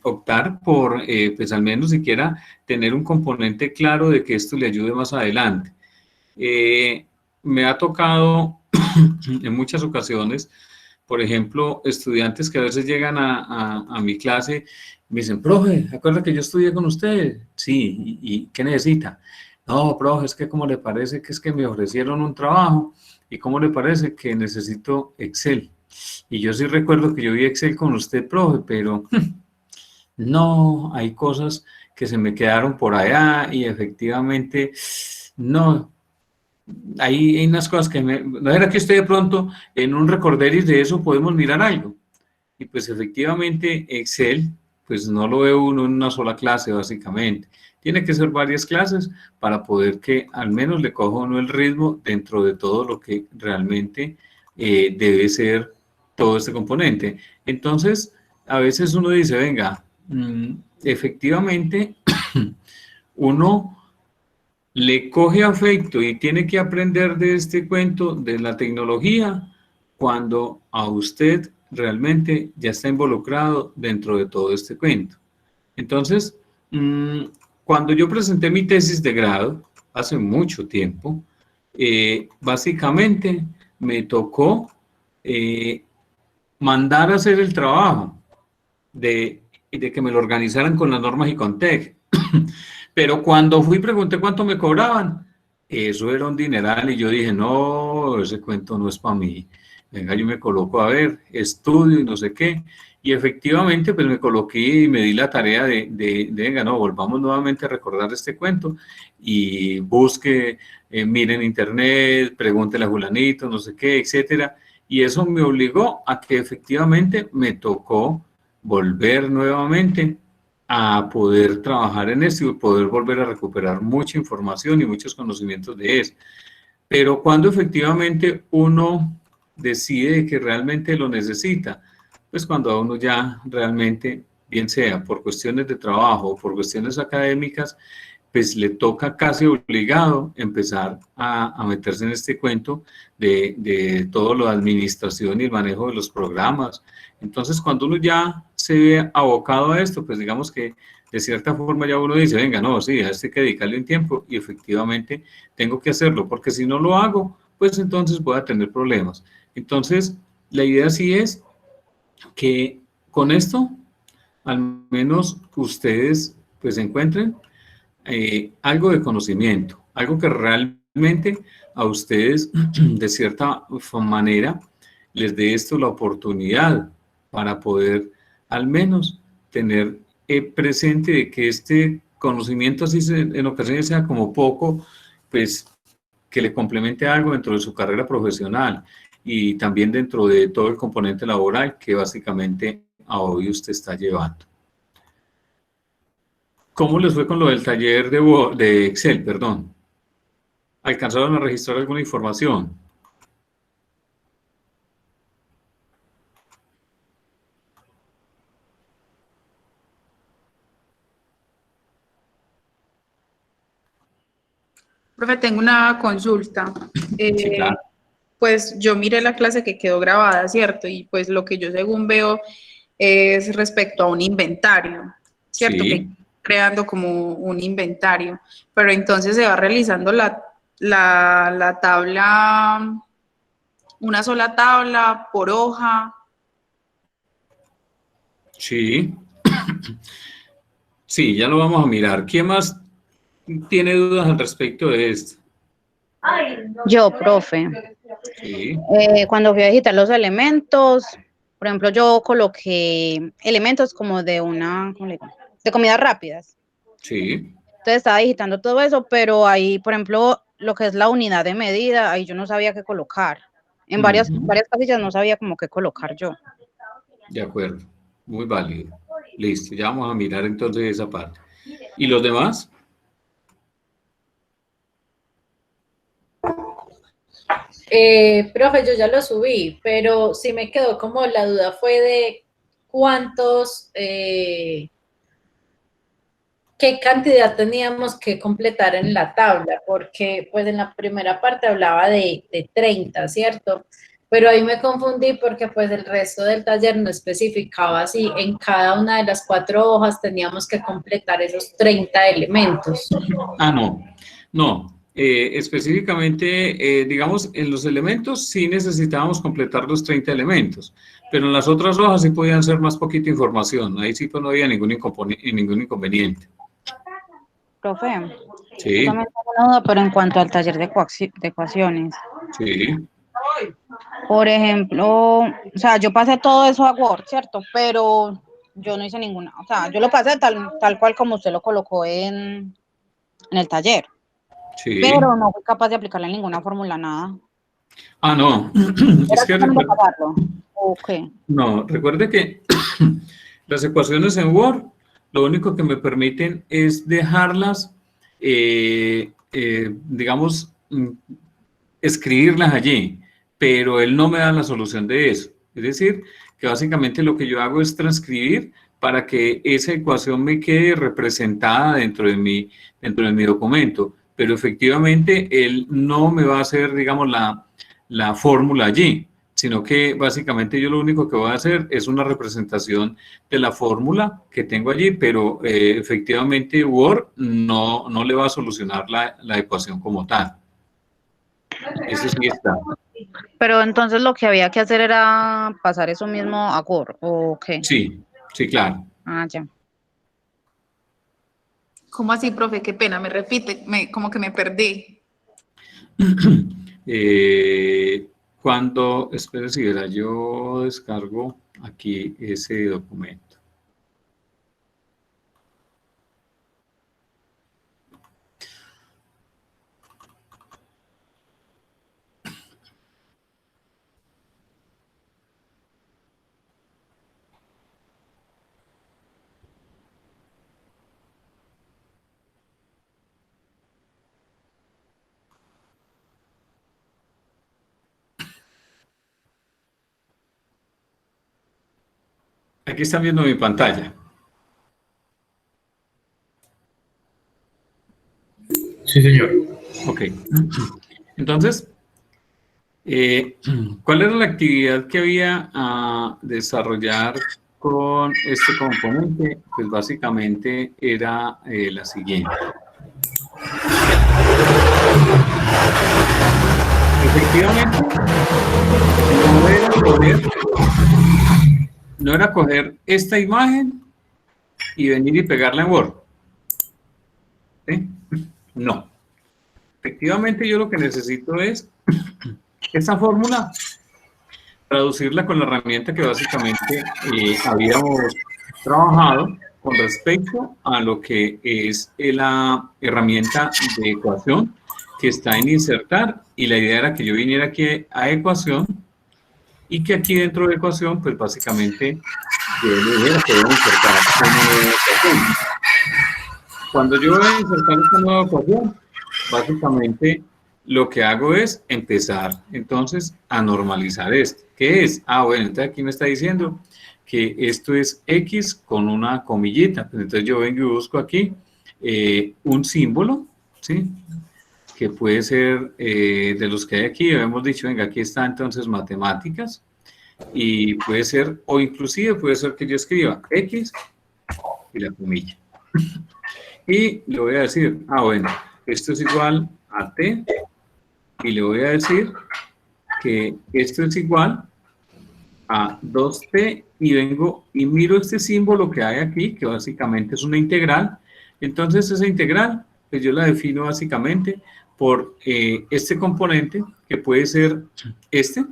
optar por, pues al menos siquiera tener un componente claro de que esto le ayude más adelante. Me ha tocado en muchas ocasiones, por ejemplo, estudiantes que a veces llegan a mi clase y me dicen, profe, ¿acuerda que yo estudié con usted? Sí, ¿y qué necesita? No, profe, es que ¿cómo le parece que es que me ofrecieron un trabajo? ¿Y cómo le parece que necesito Excel? Y yo sí recuerdo que yo vi Excel con usted, profe, pero no, hay cosas que se me quedaron por allá y efectivamente, no, hay unas cosas que ¿no era que usted de pronto en un recorderis de eso podemos mirar algo? Y pues efectivamente Excel, pues no lo ve uno en una sola clase básicamente. Tiene que ser varias clases para poder que al menos le coja uno el ritmo dentro de todo lo que realmente debe ser todo este componente. Entonces, a veces uno dice, venga, efectivamente, uno le coge afecto y tiene que aprender de este cuento de la tecnología cuando a usted realmente ya está involucrado dentro de todo este cuento. Entonces, cuando yo presenté mi tesis de grado, hace mucho tiempo, básicamente me tocó mandar a hacer el trabajo de que me lo organizaran con las normas y con TEC. Pero cuando fui y pregunté cuánto me cobraban, eso era un dineral y yo dije, no, ese cuento no es para mí. Venga, yo me coloco a ver, estudio y no sé qué. Y efectivamente, pues me coloqué y me di la tarea de venga, no, volvamos nuevamente a recordar este cuento y busque, mire en internet, pregúntele a Julanito, no sé qué, etcétera. Y eso me obligó a que efectivamente me tocó volver nuevamente a poder trabajar en esto y poder volver a recuperar mucha información y muchos conocimientos de eso. Pero cuando efectivamente uno decide que realmente lo necesita, pues cuando a uno ya realmente, bien sea por cuestiones de trabajo o por cuestiones académicas, pues le toca casi obligado empezar a meterse en este cuento de todo lo de administración y el manejo de los programas. Entonces, cuando uno ya se ve abocado a esto, pues digamos que de cierta forma ya uno dice, venga, no, sí, a este hay que dedicarle un tiempo y efectivamente tengo que hacerlo, porque si no lo hago, pues entonces voy a tener problemas. Entonces, la idea sí es que con esto, al menos ustedes pues encuentren algo de conocimiento, algo que realmente a ustedes de cierta manera les dé esto la oportunidad para poder al menos tener presente de que este conocimiento así en ocasiones sea como poco, pues que le complemente algo dentro de su carrera profesional y también dentro de todo el componente laboral que básicamente a hoy usted está llevando. ¿Cómo les fue con lo del taller de Excel, perdón? ¿Alcanzaron a registrar alguna información? Profe, tengo una consulta. Sí, claro. Pues yo miré la clase que quedó grabada, ¿cierto? Y pues lo que yo según veo es respecto a un inventario, ¿cierto? Sí. Que creando como un inventario, pero entonces se va realizando la tabla, una sola tabla por hoja. Sí. Sí, ya lo vamos a mirar. ¿Quién más tiene dudas al respecto de esto? Yo, profe, Sí, cuando fui a digitar los elementos, por ejemplo, yo coloqué elementos como de ¿cómo le digo? De comidas rápidas. sí. Entonces estaba digitando todo eso, pero ahí, por ejemplo, lo que es la unidad de medida, ahí yo no sabía qué colocar. En varias casillas no sabía cómo qué colocar yo. De acuerdo. Muy válido. Listo, ya vamos a mirar entonces esa parte. ¿Y los demás? Profe, yo ya lo subí, pero sí me quedó como la duda fue de cuántos, qué cantidad teníamos que completar en la tabla, porque pues en la primera parte hablaba de 30, ¿cierto? Pero ahí me confundí porque pues el resto del taller no especificaba si en cada una de las 4 hojas teníamos que completar esos 30 elementos. Ah, no. No. Específicamente, digamos, en los elementos sí necesitábamos completar los 30 elementos, pero en las otras hojas sí podían ser más poquita información. Ahí sí pues no había ningún inconveniente. Profe, Sí, yo también tengo una duda, pero en cuanto al taller de ecuaciones. sí, Por ejemplo, o sea, yo pasé todo eso a Word, ¿cierto? Pero yo no hice ninguna, o sea, yo lo pasé tal cual como usted lo colocó en el taller, Sí. pero no fui capaz de aplicarle ninguna fórmula, nada. Ah, no. Es que ¿Era pasarlo? ¿O qué? no, recuerde que las ecuaciones en Word, lo único que me permiten es dejarlas, digamos, escribirlas allí, pero él no me da la solución de eso. Es decir, que básicamente lo que yo hago es transcribir para que esa ecuación me quede representada dentro de mi documento, pero efectivamente él no me va a hacer, digamos, la fórmula allí, sino que básicamente yo lo único que voy a hacer es una representación de la fórmula que tengo allí, pero efectivamente Word no le va a solucionar la ecuación como tal. Eso sí está. Pero entonces lo que había que hacer era pasar eso mismo a Word, ¿o qué? Sí, sí, claro. Ah, ya. ¿Cómo así, profe? Qué pena, me repite, como que me perdí. Cuando, espere si verá, yo descargo aquí ese documento. Aquí están viendo mi pantalla. Sí, señor. Ok. Entonces, ¿cuál era la actividad que había a desarrollar con este componente? Pues básicamente era la siguiente. Efectivamente, no era coger esta imagen y venir y pegarla en Word. ¿Sí? No. Efectivamente, yo lo que necesito es esa fórmula, traducirla con la herramienta que básicamente habíamos trabajado con respecto a lo que es la herramienta de ecuación que está en insertar, y la idea era que yo viniera aquí a ecuación y que aquí dentro de ecuación pues básicamente yo le dijera que voy a insertar una nueva ecuación. Cuando yo voy a insertar esta nueva ecuación, básicamente lo que hago es empezar entonces a normalizar esto. ¿Qué es? Ah, bueno, entonces aquí me está diciendo que esto es X con una comillita. Entonces yo vengo y busco aquí un símbolo, ¿sí? Que puede ser de los que hay aquí. Hemos dicho, venga, aquí está entonces matemáticas, y puede ser, o inclusive puede ser que yo escriba X y la comilla. Y le voy a decir, ah, bueno, esto es igual a T, y le voy a decir que esto es igual a 2T, y vengo y miro este símbolo que hay aquí, que básicamente es una integral. Entonces esa integral, pues yo la defino básicamente por este componente, que puede ser este,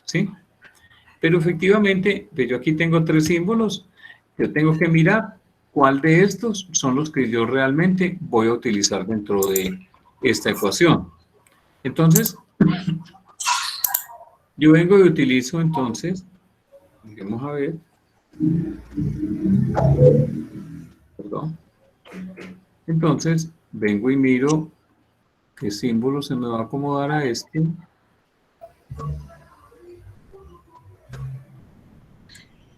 ¿sí? Pero efectivamente, pues yo aquí tengo tres símbolos, yo tengo que mirar cuál de estos son los que yo realmente voy a utilizar dentro de esta ecuación. Entonces, yo vengo y utilizo entonces, vamos a ver, perdón. Entonces, vengo y miro qué símbolo se me va a acomodar a este.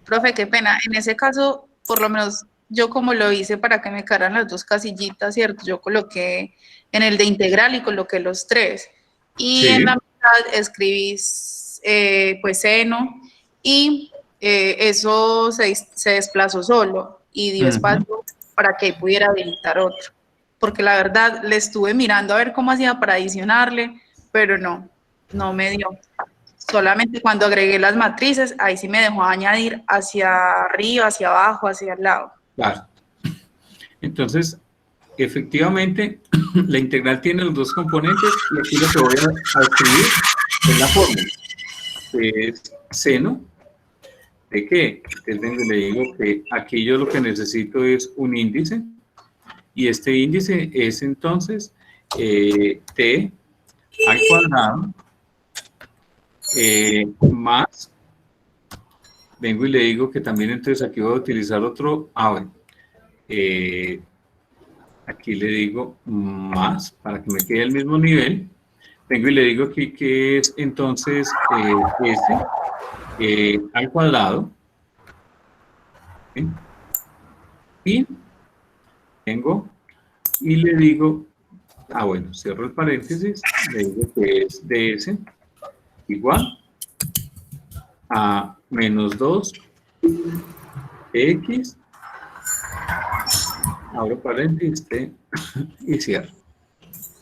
Profe, qué pena. En ese caso, por lo menos yo como lo hice para que me quedaran las dos casillitas, ¿cierto? Yo coloqué en el de integral y coloqué los tres. Y Sí. en la mitad escribí pues seno, y eso se desplazó solo y dio espacio para que pudiera habilitar otro. Porque la verdad le estuve mirando a ver cómo hacía para adicionarle, pero no me dio. Solamente cuando agregué las matrices, ahí sí me dejó añadir hacia arriba, hacia abajo, hacia el lado. Claro. Entonces, efectivamente, la integral tiene los dos componentes, y aquí lo que voy a escribir es la fórmula. Es seno ¿De qué? Entonces vengo y le digo que aquí yo lo que necesito es un índice, y este índice es entonces t al cuadrado más, vengo y le digo que también entonces aquí voy a utilizar otro, bueno, aquí le digo más para que me quede el mismo nivel. Vengo y le digo aquí que es entonces s al cuadrado, ¿sí? Y tengo, y le digo, bueno, cierro el paréntesis, le digo que es ds igual a menos 2 x, abro paréntesis, y cierro.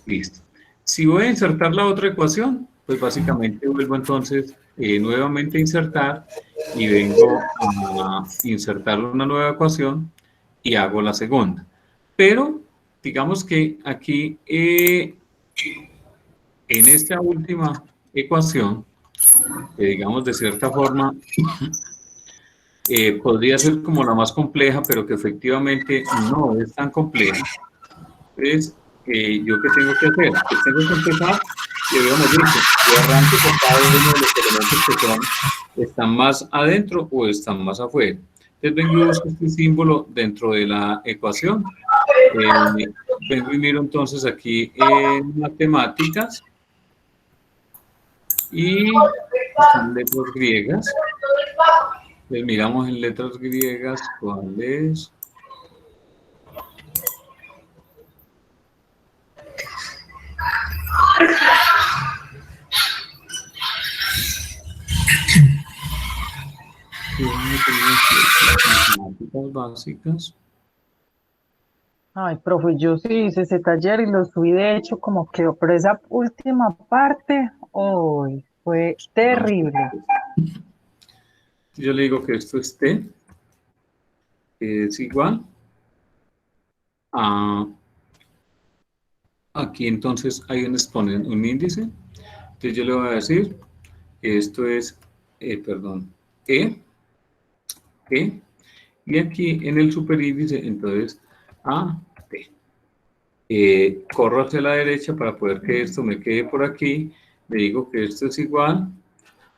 Listo. Si voy a insertar la otra ecuación, pues básicamente vuelvo entonces nuevamente a insertar, y vengo a insertar una nueva ecuación y hago la segunda. Pero digamos que aquí en esta última ecuación, digamos de cierta forma, podría ser como la más compleja, pero que efectivamente no es tan compleja. Entonces, ¿yo qué tengo que hacer? Pues tengo que empezar, y habíamos dicho, yo arranco por cada uno de los elementos que están más adentro o están más afuera. Entonces vengo y busco este símbolo dentro de la ecuación. Vengo y miro entonces aquí en matemáticas, y están letras griegas. Pues miramos en letras griegas cuál es. Matemáticas básicas. Ay, profe, yo sí hice ese taller y lo subí de hecho como quedó, pero esa última parte, hoy fue terrible. Yo le digo que esto es t, que es igual a, aquí entonces hay un exponente, un índice. Entonces yo le voy a decir que esto es, perdón, e, y aquí en el superíndice entonces a, t. Corro hacia la derecha para poder que esto me quede por aquí. Le digo que esto es igual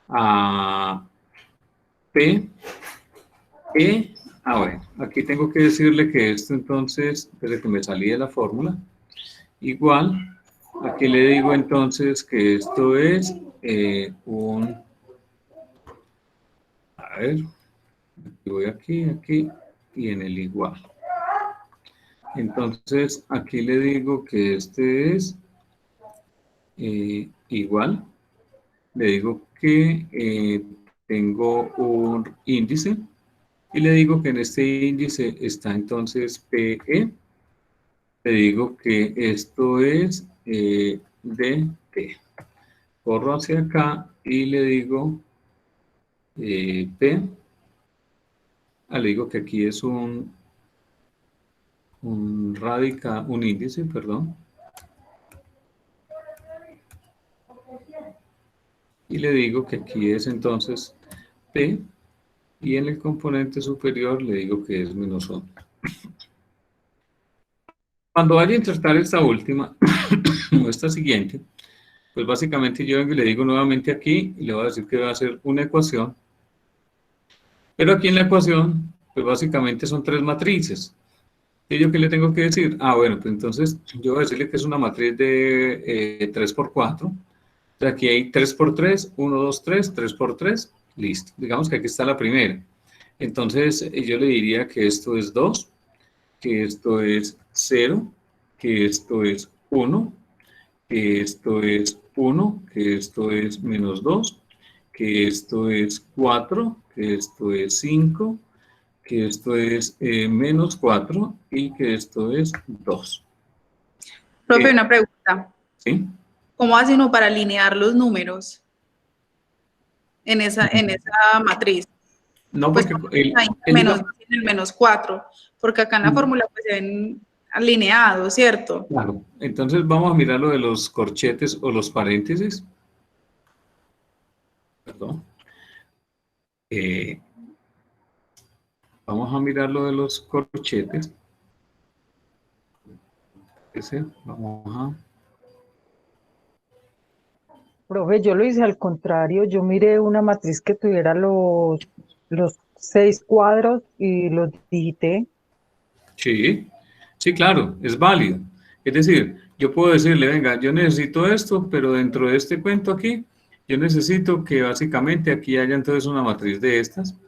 a p, bueno, aquí tengo que decirle que esto entonces, desde que me salí de la fórmula, igual, aquí le digo entonces que esto es a ver, voy aquí, y en el igual. Entonces, aquí le digo que este es igual, le digo que tengo un índice, y le digo que en este índice está entonces PE, le digo que esto es DT. Corro hacia acá y le digo P, le digo que aquí es un índice, perdón. Y le digo que aquí es entonces P, y en el componente superior le digo que es menos 1. Cuando vaya a insertar esta última, o esta siguiente, pues básicamente yo vengo y le digo nuevamente aquí, y le voy a decir que va a ser una ecuación. Pero aquí en la ecuación, pues básicamente son 3 matrices. ¿Y yo qué le tengo que decir? Bueno, pues entonces yo voy a decirle que es una matriz de 3 por 4. Entonces aquí hay 3 por 3, 1, 2, 3, 3 por 3, listo. Digamos que aquí está la primera. Entonces yo le diría que esto es 2, que esto es 0, que esto es 1, que esto es 1, que esto es menos 2, que esto es 4, que esto es 5, que esto es menos 4, y que esto es 2. Profe, una pregunta. ¿Sí? ¿Cómo hace uno para alinear los números en esa matriz? No, Pues porque el menos 2 y el menos 4, porque acá en la fórmula pues se ven alineados, ¿cierto? Claro, entonces vamos a mirar lo de los corchetes o los paréntesis. Perdón. Vamos a mirar lo de los corchetes. Vamos a... Profe, yo lo hice al contrario, yo miré una matriz que tuviera los 6 cuadros y los digité. Sí, sí, claro, es válido. Es decir, yo puedo decirle, venga, yo necesito esto, pero dentro de este cuento aquí, yo necesito que básicamente aquí haya entonces una matriz de estas,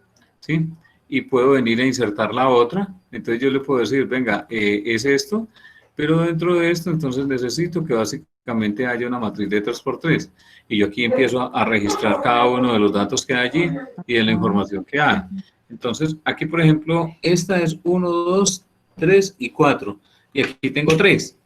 ¿sí? Y puedo venir a insertar la otra. Entonces yo le puedo decir, venga, es esto, pero dentro de esto entonces necesito que básicamente haya una matriz de 3×3. Y yo aquí empiezo a registrar cada uno de los datos que hay allí y de la información que hay. Entonces, aquí, por ejemplo, esta es 1, 2, 3 y 4. Y aquí tengo 3.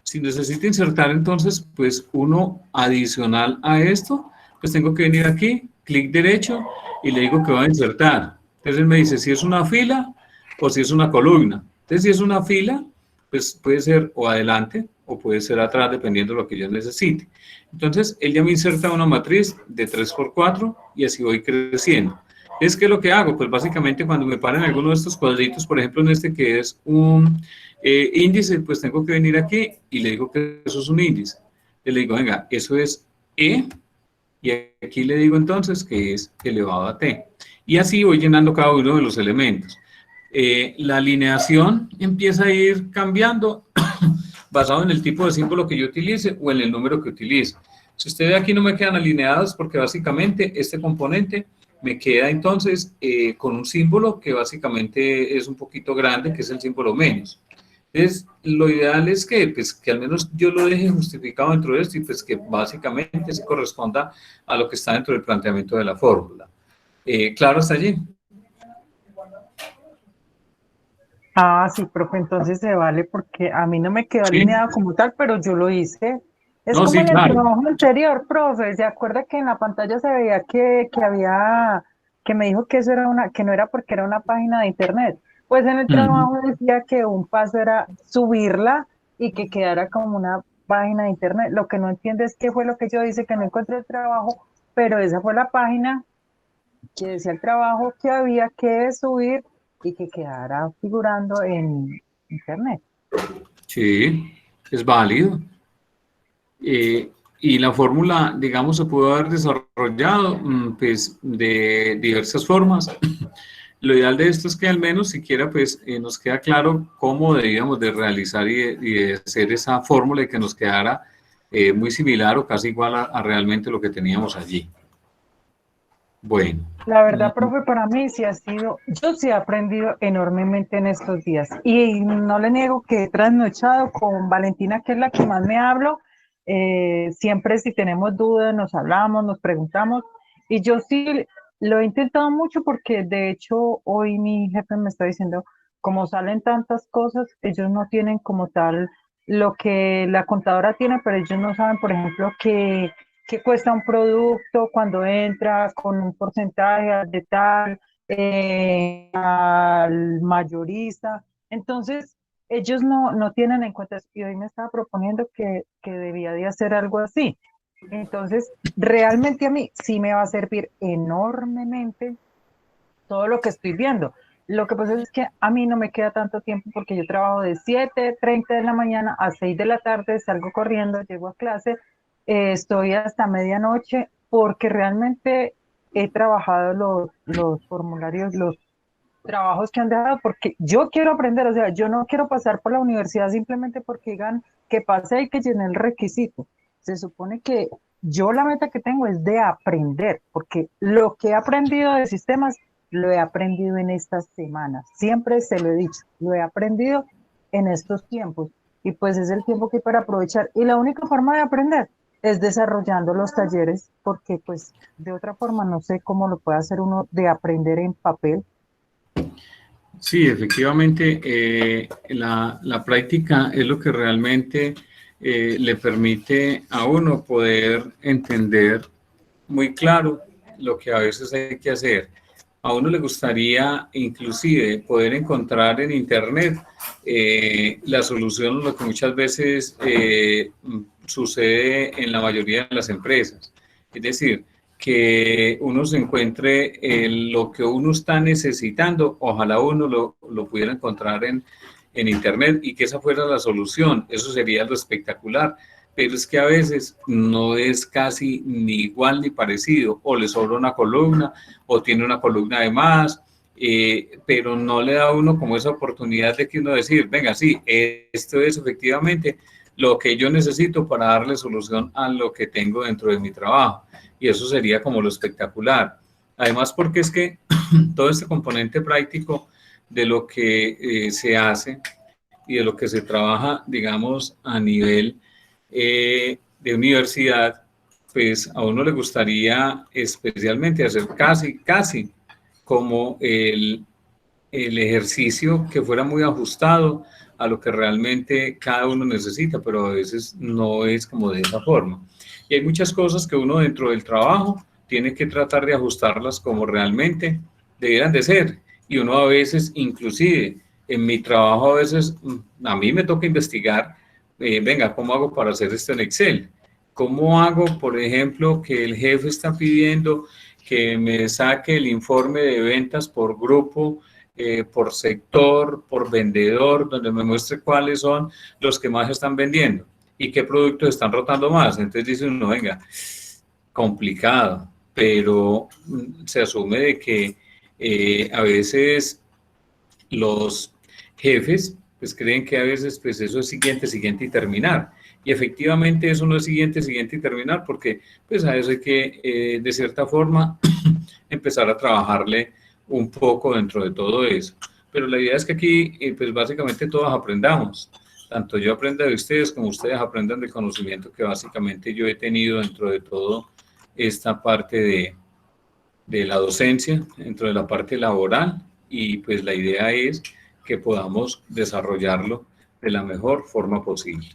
Si necesito insertar entonces, pues uno adicional a esto, pues tengo que venir aquí, clic derecho, y le digo que va a insertar. Entonces él me dice si es una fila o si es una columna. Entonces, si es una fila, pues puede ser o adelante o puede ser atrás, dependiendo de lo que yo necesite. Entonces, él ya me inserta una matriz de 3×4 y así voy creciendo. ¿Es que lo que hago? Pues básicamente cuando me paren alguno de estos cuadritos, por ejemplo en este que es un índice, pues tengo que venir aquí y le digo que eso es un índice. Le digo, venga, eso es E, y aquí le digo entonces que es elevado a T. Y así voy llenando cada uno de los elementos. La alineación empieza a ir cambiando basado en el tipo de símbolo que yo utilice o en el número que utilice. Si usted ve aquí no me quedan alineados porque básicamente este componente me queda entonces con un símbolo que básicamente es un poquito grande, que es el símbolo menos. Entonces, lo ideal es que, pues, que al menos yo lo deje justificado dentro de esto y pues que básicamente se corresponda a lo que está dentro del planteamiento de la fórmula. ¿Claro hasta allí? Ah, sí, profe, entonces se vale porque a mí no me quedó alineado como tal, pero yo lo hice. Es No, como sí, en el claro. trabajo anterior, profe. ¿Se acuerda que en la pantalla se veía que había, que me dijo que eso era que no era porque era una página de internet? Pues en el trabajo decía que un paso era subirla y que quedara como una página de internet. Lo que no entiendo es qué fue lo que yo hice, que no encontré el trabajo, pero esa fue la página que decía el trabajo que había que subir y que quedara figurando en internet. Sí, es válido. Y la fórmula, digamos, se pudo haber desarrollado pues, de diversas formas. Lo ideal de esto es que al menos siquiera pues, nos queda claro cómo debíamos de realizar y de hacer esa fórmula y que nos quedara muy similar o casi igual a realmente lo que teníamos allí. Bueno. La verdad, profe, para mí sí ha sido, yo sí he aprendido enormemente en estos días y no le niego que he trasnochado con Valentina, que es la que más me hablo. Siempre si tenemos dudas nos hablamos, nos preguntamos y yo sí lo he intentado mucho porque de hecho hoy mi jefe me está diciendo, como salen tantas cosas, ellos no tienen como tal lo que la contadora tiene, pero ellos no saben, por ejemplo, que cuesta un producto cuando entra con un porcentaje de tal al mayorista. Entonces, ellos no tienen en cuenta, y hoy me estaba proponiendo que debía de hacer algo así. Entonces, realmente a mí sí me va a servir enormemente todo lo que estoy viendo. Lo que pasa es que a mí no me queda tanto tiempo porque yo trabajo de 7:30 de la mañana a 6 de la tarde, salgo corriendo, llego a clase, estoy hasta medianoche porque realmente he trabajado los formularios, los trabajos que han dejado porque yo quiero aprender, o sea, yo no quiero pasar por la universidad simplemente porque digan que pasé y que llené el requisito. Se supone que yo la meta que tengo es de aprender, porque lo que he aprendido de sistemas lo he aprendido en estas semanas. Siempre se lo he dicho, lo he aprendido en estos tiempos y pues es el tiempo que hay para aprovechar. Y la única forma de aprender es desarrollando los talleres, porque pues de otra forma no sé cómo lo puede hacer uno de aprender en papel. Sí, efectivamente, la práctica es lo que realmente le permite a uno poder entender muy claro lo que a veces hay que hacer. A uno le gustaría inclusive poder encontrar en internet la solución a lo que muchas veces sucede en la mayoría de las empresas. Es decir, que uno se encuentre lo que uno está necesitando, ojalá uno lo pudiera encontrar en Internet y que esa fuera la solución, eso sería lo espectacular, pero es que a veces no es casi ni igual ni parecido, o le sobra una columna, o tiene una columna de más, pero no le da a uno como esa oportunidad de que uno decir, venga, sí, esto es efectivamente lo que yo necesito para darle solución a lo que tengo dentro de mi trabajo. Y eso sería como lo espectacular. Además, porque es que todo este componente práctico de lo que se hace y de lo que se trabaja, digamos, a nivel de universidad, pues a uno le gustaría especialmente hacer casi como el ejercicio que fuera muy ajustado a lo que realmente cada uno necesita, pero a veces no es como de esa forma. Y hay muchas cosas que uno dentro del trabajo tiene que tratar de ajustarlas como realmente debieran de ser. Y uno a veces, inclusive en mi trabajo, a veces a mí me toca investigar, venga, ¿cómo hago para hacer esto en Excel? ¿Cómo hago, por ejemplo, que el jefe está pidiendo que me saque el informe de ventas por grupo, por sector, por vendedor, donde me muestre cuáles son los que más están vendiendo y qué productos están rotando más? Entonces dice uno, venga, complicado, pero se asume de que a veces los jefes pues creen que a veces pues eso es siguiente y terminar. Y efectivamente eso no es siguiente y terminar, porque pues a eso hay que de cierta forma empezar a trabajarle un poco dentro de todo eso. Pero la idea es que aquí pues básicamente todos aprendamos. Tanto yo aprenda de ustedes como ustedes aprendan del conocimiento que básicamente yo he tenido dentro de todo esta parte de la docencia, dentro de la parte laboral, y pues la idea es que podamos desarrollarlo de la mejor forma posible.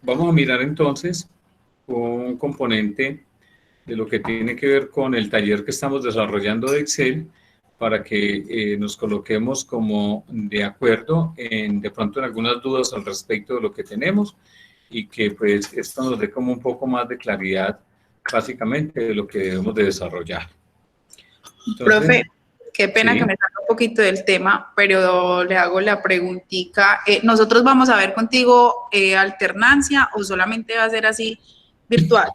Vamos a mirar entonces un componente de lo que tiene que ver con el taller que estamos desarrollando de Excel, para que nos coloquemos como de acuerdo de pronto en algunas dudas al respecto de lo que tenemos, y que pues esto nos dé como un poco más de claridad básicamente de lo que debemos de desarrollar. Entonces, profe, qué pena sí. que me salga un poquito del tema, pero le hago la preguntita. ¿Nosotros vamos a ver contigo alternancia o solamente va a ser así virtual?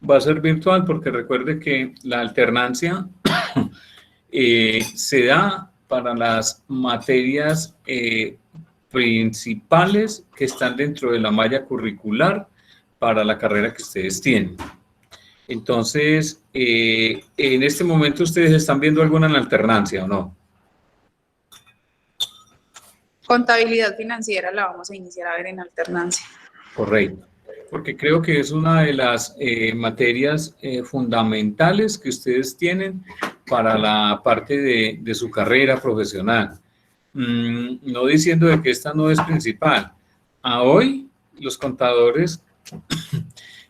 Va a ser virtual, porque recuerde que la alternancia se da para las materias principales que están dentro de la malla curricular para la carrera que ustedes tienen. Entonces, en este momento ustedes están viendo alguna en alternancia, ¿o no? Contabilidad financiera la vamos a iniciar a ver en alternancia. Correcto, porque creo que es una de las materias fundamentales que ustedes tienen para la parte de su carrera profesional. No diciendo de que esta no es principal. A hoy, los contadores,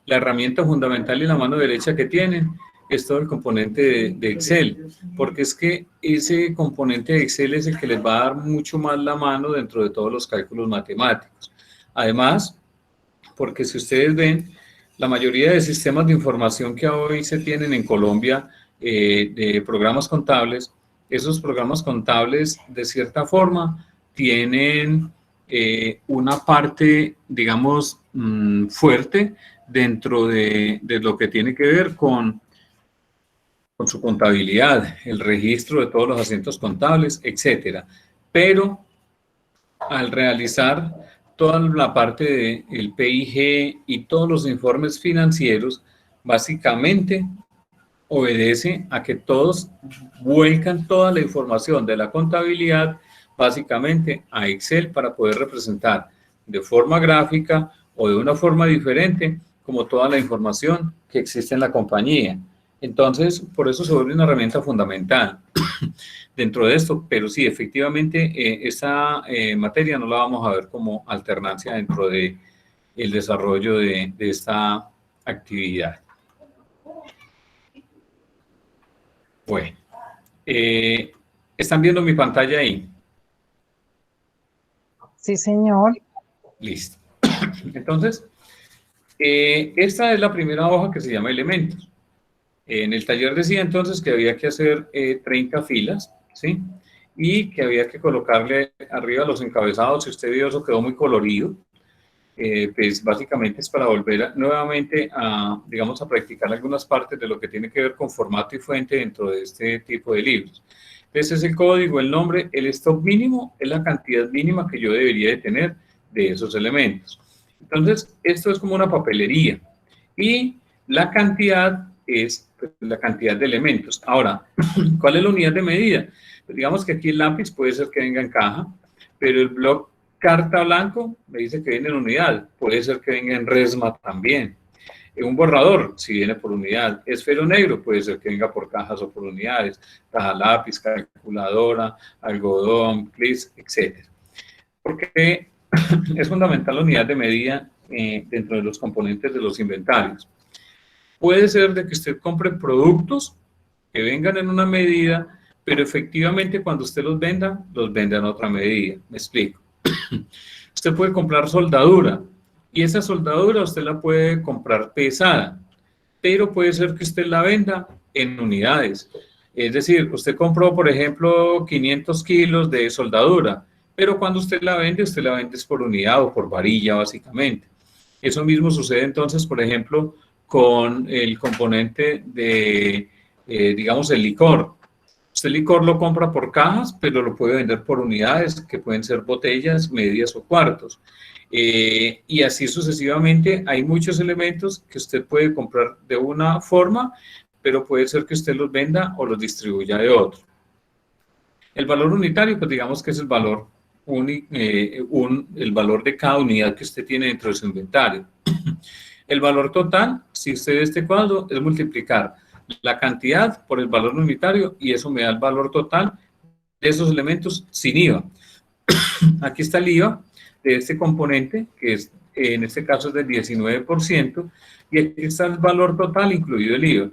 la herramienta fundamental y la mano derecha que tienen es todo el componente de Excel, porque es que ese componente de Excel es el que les va a dar mucho más la mano dentro de todos los cálculos matemáticos. Además, porque si ustedes ven, la mayoría de sistemas de información que hoy se tienen en Colombia, de programas contables, esos programas contables de cierta forma tienen una parte, digamos, fuerte dentro de lo que tiene que ver con su contabilidad, el registro de todos los asientos contables, etcétera. Pero al realizar toda la parte del PIG y todos los informes financieros, básicamente obedece a que todos vuelcan toda la información de la contabilidad básicamente a Excel para poder representar de forma gráfica o de una forma diferente como toda la información que existe en la compañía. Entonces, por eso se vuelve una herramienta fundamental dentro de esto, pero sí, efectivamente, esta materia no la vamos a ver como alternancia dentro de el desarrollo de esta actividad. Bueno, ¿están viendo mi pantalla ahí? Sí, señor. Listo. Entonces, Esta es la primera hoja que se llama elementos. En el taller decía entonces que había que hacer 30 filas, ¿sí? Y que había que colocarle arriba los encabezados. Si usted vio eso, quedó muy colorido. Pues básicamente es para volver nuevamente a, digamos, a practicar algunas partes de lo que tiene que ver con formato y fuente dentro de este tipo de libros. Ese es el código, el nombre, el stock mínimo es la cantidad mínima que yo debería de tener de esos elementos. Entonces, esto es como una papelería y la cantidad es la cantidad de elementos. Ahora, ¿cuál es la unidad de medida? Pues digamos que aquí el lápiz puede ser que venga en caja, pero el bloc carta blanco me dice que viene en unidad, puede ser que venga en resma también. Un borrador, si viene por unidad. Esfero negro, puede ser que venga por cajas o por unidades, caja lápiz, calculadora, algodón, clips, etc. Porque es fundamental la unidad de medida dentro de los componentes de los inventarios. Puede ser de que usted compre productos que vengan en una medida, pero efectivamente cuando usted los venda en otra medida. Me explico. Usted puede comprar soldadura y esa soldadura usted la puede comprar pesada, pero puede ser que usted la venda en unidades. Es decir, usted compró, por ejemplo, 500 kilos de soldadura, pero cuando usted la vende es por unidad o por varilla, básicamente. Eso mismo sucede entonces, por ejemplo, con el componente de, digamos, el licor. Usted el licor lo compra por cajas, pero lo puede vender por unidades, que pueden ser botellas, medias o cuartos. Y así sucesivamente, hay muchos elementos que usted puede comprar de una forma, pero puede ser que usted los venda o los distribuya de otro. El valor unitario, pues digamos que es el valor, el valor de cada unidad que usted tiene dentro de su inventario. El valor total, si usted ve este cuadro, es multiplicar la cantidad por el valor unitario y eso me da el valor total de esos elementos sin IVA. Aquí está el IVA de este componente, que es, en este caso es del 19%, y aquí está el valor total incluido el IVA.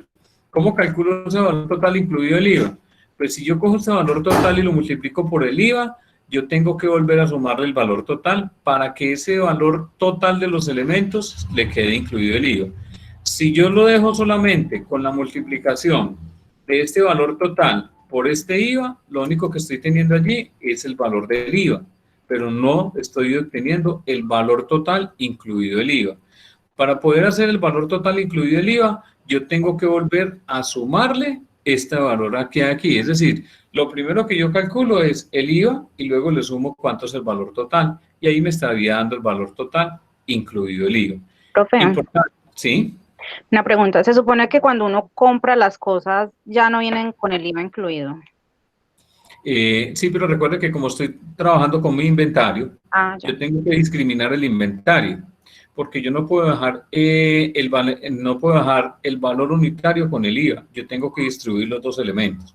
¿Cómo calculo ese valor total incluido el IVA? Pues si yo cojo ese valor total y lo multiplico por el IVA, yo tengo que volver a sumarle el valor total para que ese valor total de los elementos le quede incluido el IVA. Si yo lo dejo solamente con la multiplicación de este valor total por este IVA, lo único que estoy teniendo allí es el valor del IVA, pero no estoy obteniendo el valor total incluido el IVA. Para poder hacer el valor total incluido el IVA, yo tengo que volver a sumarle este valor aquí. Es decir, lo primero que yo calculo es el IVA y luego le sumo cuánto es el valor total. Y ahí me estaría dando el valor total incluido el IVA. Profe, ¿sí? Una pregunta. Se supone que cuando uno compra las cosas ya no vienen con el IVA incluido. Sí, pero recuerde que como estoy trabajando con mi inventario, yo tengo que discriminar el inventario, porque yo no puedo dejar el valor unitario con el IVA. Yo tengo que distribuir los dos elementos.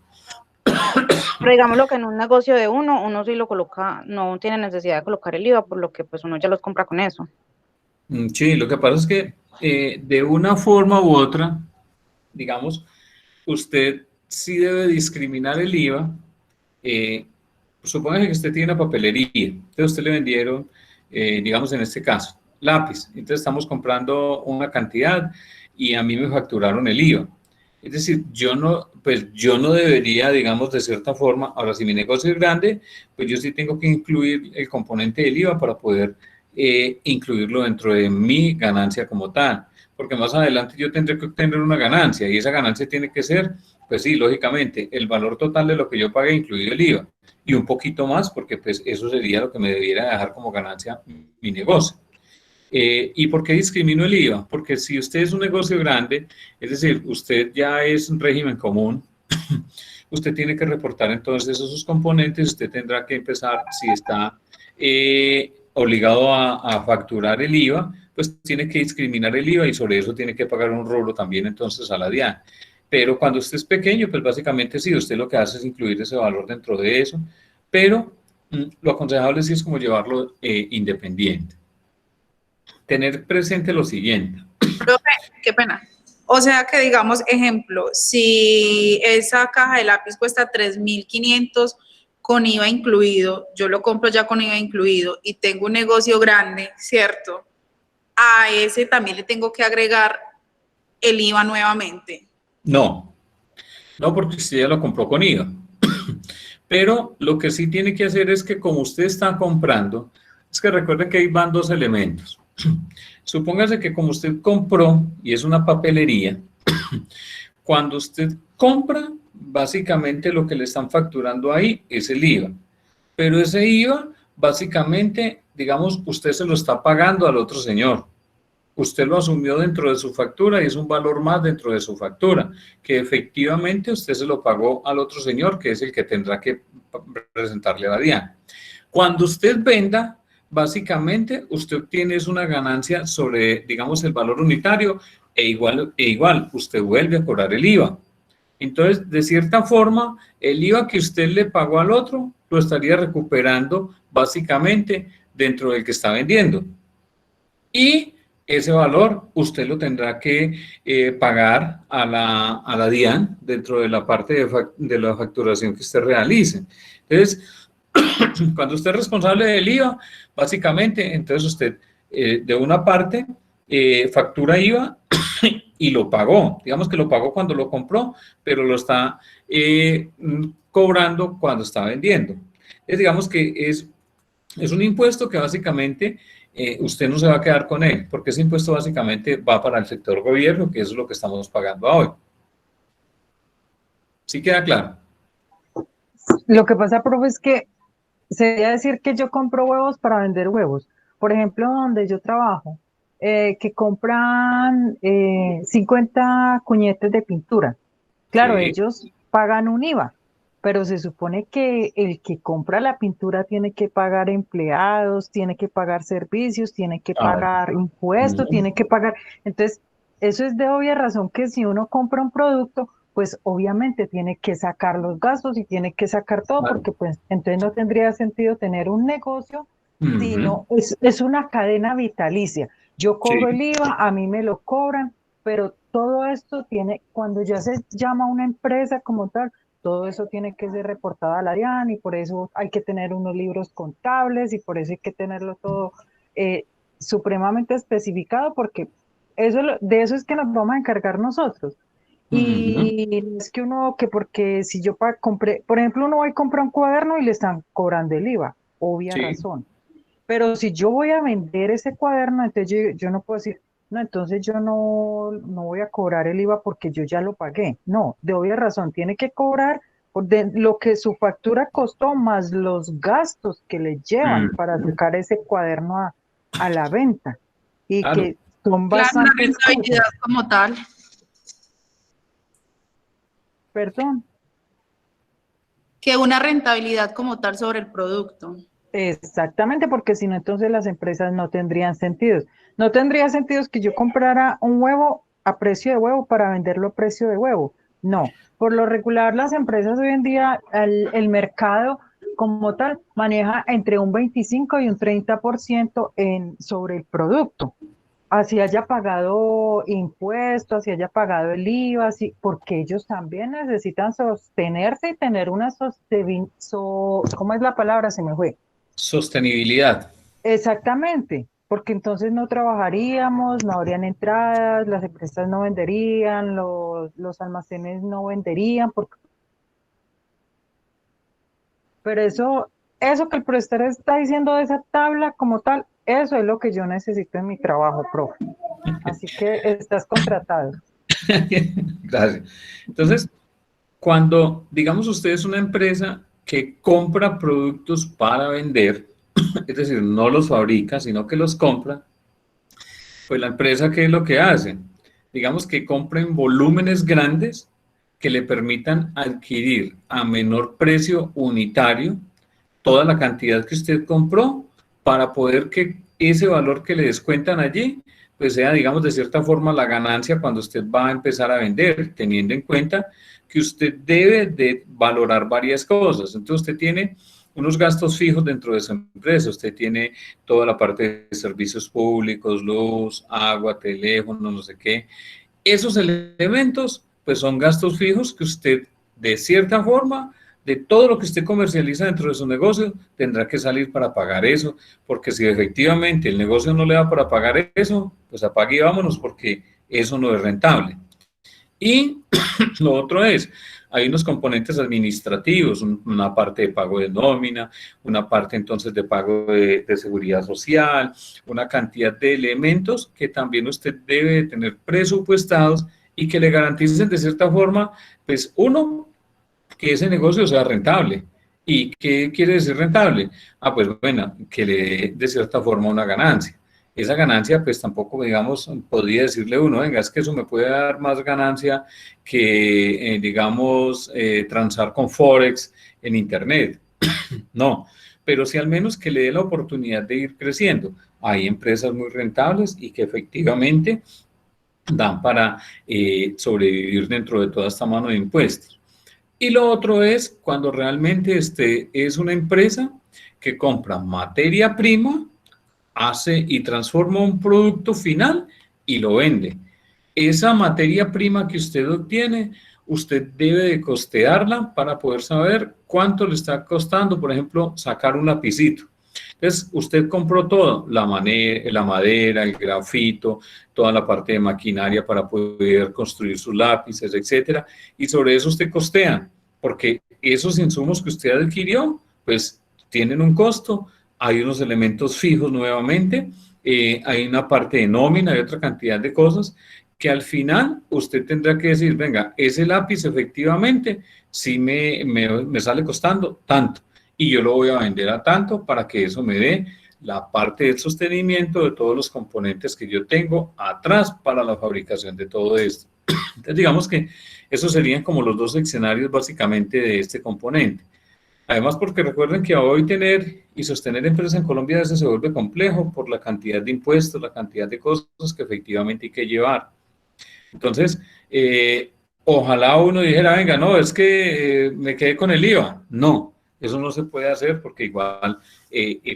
Pero digámoslo que en un negocio de uno sí lo coloca, no tiene necesidad de colocar el IVA, por lo que pues uno ya los compra con eso. Sí, lo que pasa es que de una forma u otra, digamos, usted sí debe discriminar el IVA. Suponga que usted tiene una papelería, entonces usted le vendieron, digamos en este caso, lápiz, entonces estamos comprando una cantidad y a mí me facturaron el IVA. Es decir, yo no debería, digamos, de cierta forma, ahora si mi negocio es grande, pues yo sí tengo que incluir el componente del IVA para poder incluirlo dentro de mi ganancia como tal, porque más adelante yo tendré que obtener una ganancia y esa ganancia tiene que ser, pues sí, lógicamente, el valor total de lo que yo pagué incluido el IVA y un poquito más porque pues eso sería lo que me debiera dejar como ganancia mi negocio. ¿Y por qué discrimino el IVA? Porque si usted es un negocio grande, es decir, usted ya es un régimen común, usted tiene que reportar entonces esos componentes, usted tendrá que empezar, si está obligado a facturar el IVA, pues tiene que discriminar el IVA y sobre eso tiene que pagar un rubro también entonces a la DIAN. Pero cuando usted es pequeño, pues básicamente sí, usted lo que hace es incluir ese valor dentro de eso, pero lo aconsejable sí es como llevarlo independiente. Tener presente lo siguiente. Profe, qué pena. O sea que digamos, ejemplo, si esa caja de lápiz cuesta 3.500 con IVA incluido, yo lo compro ya con IVA incluido y tengo un negocio grande, ¿cierto? a ese también le tengo que agregar el IVA nuevamente. No, no, porque usted ya lo compró con IVA. Pero lo que sí tiene que hacer es que como usted está comprando, es que recuerden que ahí van dos elementos. Supóngase que como usted compró y es una papelería, cuando usted compra, básicamente lo que le están facturando ahí es el IVA. Pero ese IVA, básicamente, digamos, usted se lo está pagando al otro señor. Usted lo asumió dentro de su factura y es un valor más dentro de su factura, que efectivamente usted se lo pagó al otro señor, que es el que tendrá que presentarle a la DIAN. Cuando usted venda, básicamente usted obtiene una ganancia sobre, digamos, el valor unitario e igual usted vuelve a cobrar el IVA. Entonces, de cierta forma, el IVA que usted le pagó al otro lo estaría recuperando básicamente dentro del que está vendiendo. Y ese valor usted lo tendrá que pagar a la DIAN dentro de la parte de la facturación que usted realice. Entonces, cuando usted es responsable del IVA, básicamente, entonces usted de una parte factura IVA y lo pagó. Digamos que lo pagó cuando lo compró, pero lo está cobrando cuando está vendiendo. Entonces, digamos que es un impuesto que básicamente usted no se va a quedar con él, porque ese impuesto básicamente va para el sector gobierno, que es lo que estamos pagando hoy. ¿Sí queda claro? Lo que pasa, profe, es que sería decir que yo compro huevos para vender huevos. Por ejemplo, donde yo trabajo, que compran 50 cuñetes de pintura. Claro, Sí. ellos pagan un IVA, pero se supone que el que compra la pintura tiene que pagar empleados, tiene que pagar servicios, tiene que pagar impuestos, tiene que pagar. Entonces, eso es de obvia razón que si uno compra un producto, pues obviamente tiene que sacar los gastos y tiene que sacar todo, Claro. porque pues entonces no tendría sentido tener un negocio, Ujú. sino es una cadena vitalicia. Yo cobro Sí. el IVA, a mí me lo cobran, pero todo esto tiene, cuando ya se llama una empresa como tal, todo eso tiene que ser reportado a la DIAN y por eso hay que tener unos libros contables y por eso hay que tenerlo todo supremamente especificado, porque de eso es que nos vamos a encargar nosotros. Y no es que uno, que porque si yo compré, por ejemplo, uno va y compra un cuaderno y le están cobrando el IVA, obvia Sí. razón. Pero si yo voy a vender ese cuaderno, entonces yo no puedo decir, no, entonces yo no voy a cobrar el IVA porque yo ya lo pagué. No, de obvia razón, tiene que cobrar de lo que su factura costó más los gastos que le llevan para sacar ese cuaderno a la venta. Y Claro. que son Claro, la bastantes rentabilidad cosas. como tal. Perdón. Que una rentabilidad como tal sobre el producto. Exactamente, porque si no, entonces las empresas no tendrían sentido. No tendría sentido que yo comprara un huevo a precio de huevo para venderlo a precio de huevo. No, por lo regular las empresas hoy en día, el mercado como tal maneja entre un 25 y un 30% sobre el producto. Así haya pagado impuestos, así haya pagado el IVA, porque ellos también necesitan sostenerse y tener una ¿cómo es la palabra? Se me fue. Sostenibilidad. Exactamente, porque entonces no trabajaríamos, no habrían entradas, las empresas no venderían, los almacenes no venderían, pero eso que el profesor está diciendo de esa tabla como tal, eso es lo que yo necesito en mi trabajo, profe. Así que estás contratado. Gracias. Entonces, cuando, digamos, usted es una empresa que compra productos para vender, es decir, no los fabrica, sino que los compra, pues la empresa, ¿qué es lo que hace? Digamos que compren volúmenes grandes que le permitan adquirir a menor precio unitario toda la cantidad que usted compró para poder que ese valor que le descuentan allí, pues sea, digamos, de cierta forma la ganancia cuando usted va a empezar a vender, teniendo en cuenta que usted debe de valorar varias cosas. Entonces usted tiene unos gastos fijos dentro de su empresa, usted tiene toda la parte de servicios públicos, luz, agua, teléfono, no sé qué. Esos elementos, pues son gastos fijos que usted, de cierta forma, de todo lo que usted comercializa dentro de su negocio, tendrá que salir para pagar eso, porque si efectivamente el negocio no le da para pagar eso, pues apague y vámonos, porque eso no es rentable. Y lo otro es, hay unos componentes administrativos, una parte de pago de nómina, una parte entonces de pago de seguridad social, una cantidad de elementos que también usted debe tener presupuestados y que le garanticen de cierta forma, pues uno, que ese negocio sea rentable. ¿Y qué quiere decir rentable? Pues bueno, que le dé de cierta forma una ganancia. Esa ganancia, pues tampoco, digamos, podría decirle uno, venga, es que eso me puede dar más ganancia que, digamos, transar con Forex en Internet. No, pero sí al menos que le dé la oportunidad de ir creciendo. Hay empresas muy rentables y que efectivamente dan para sobrevivir dentro de toda esta mano de impuestos. Y lo otro es cuando realmente es una empresa que compra materia prima, hace y transforma un producto final y lo vende. Esa materia prima que usted obtiene, usted debe de costearla para poder saber cuánto le está costando, por ejemplo, sacar un lapicito. Entonces, usted compró todo, la madera, el grafito, toda la parte de maquinaria para poder construir sus lápices, etcétera, y sobre eso usted costea, porque esos insumos que usted adquirió, pues tienen un costo, hay unos elementos fijos nuevamente, hay una parte de nómina, hay otra cantidad de cosas que al final usted tendrá que decir, venga, ese lápiz efectivamente sí me sale costando tanto y yo lo voy a vender a tanto para que eso me dé la parte del sostenimiento de todos los componentes que yo tengo atrás para la fabricación de todo esto. Entonces digamos que esos serían como los dos escenarios básicamente de este componente. Además, porque recuerden que hoy tener y sostener empresas en Colombia a veces se vuelve complejo por la cantidad de impuestos, la cantidad de cosas que efectivamente hay que llevar. Entonces, ojalá uno dijera, venga, no, es que me quedé con el IVA. No, eso no se puede hacer porque igual,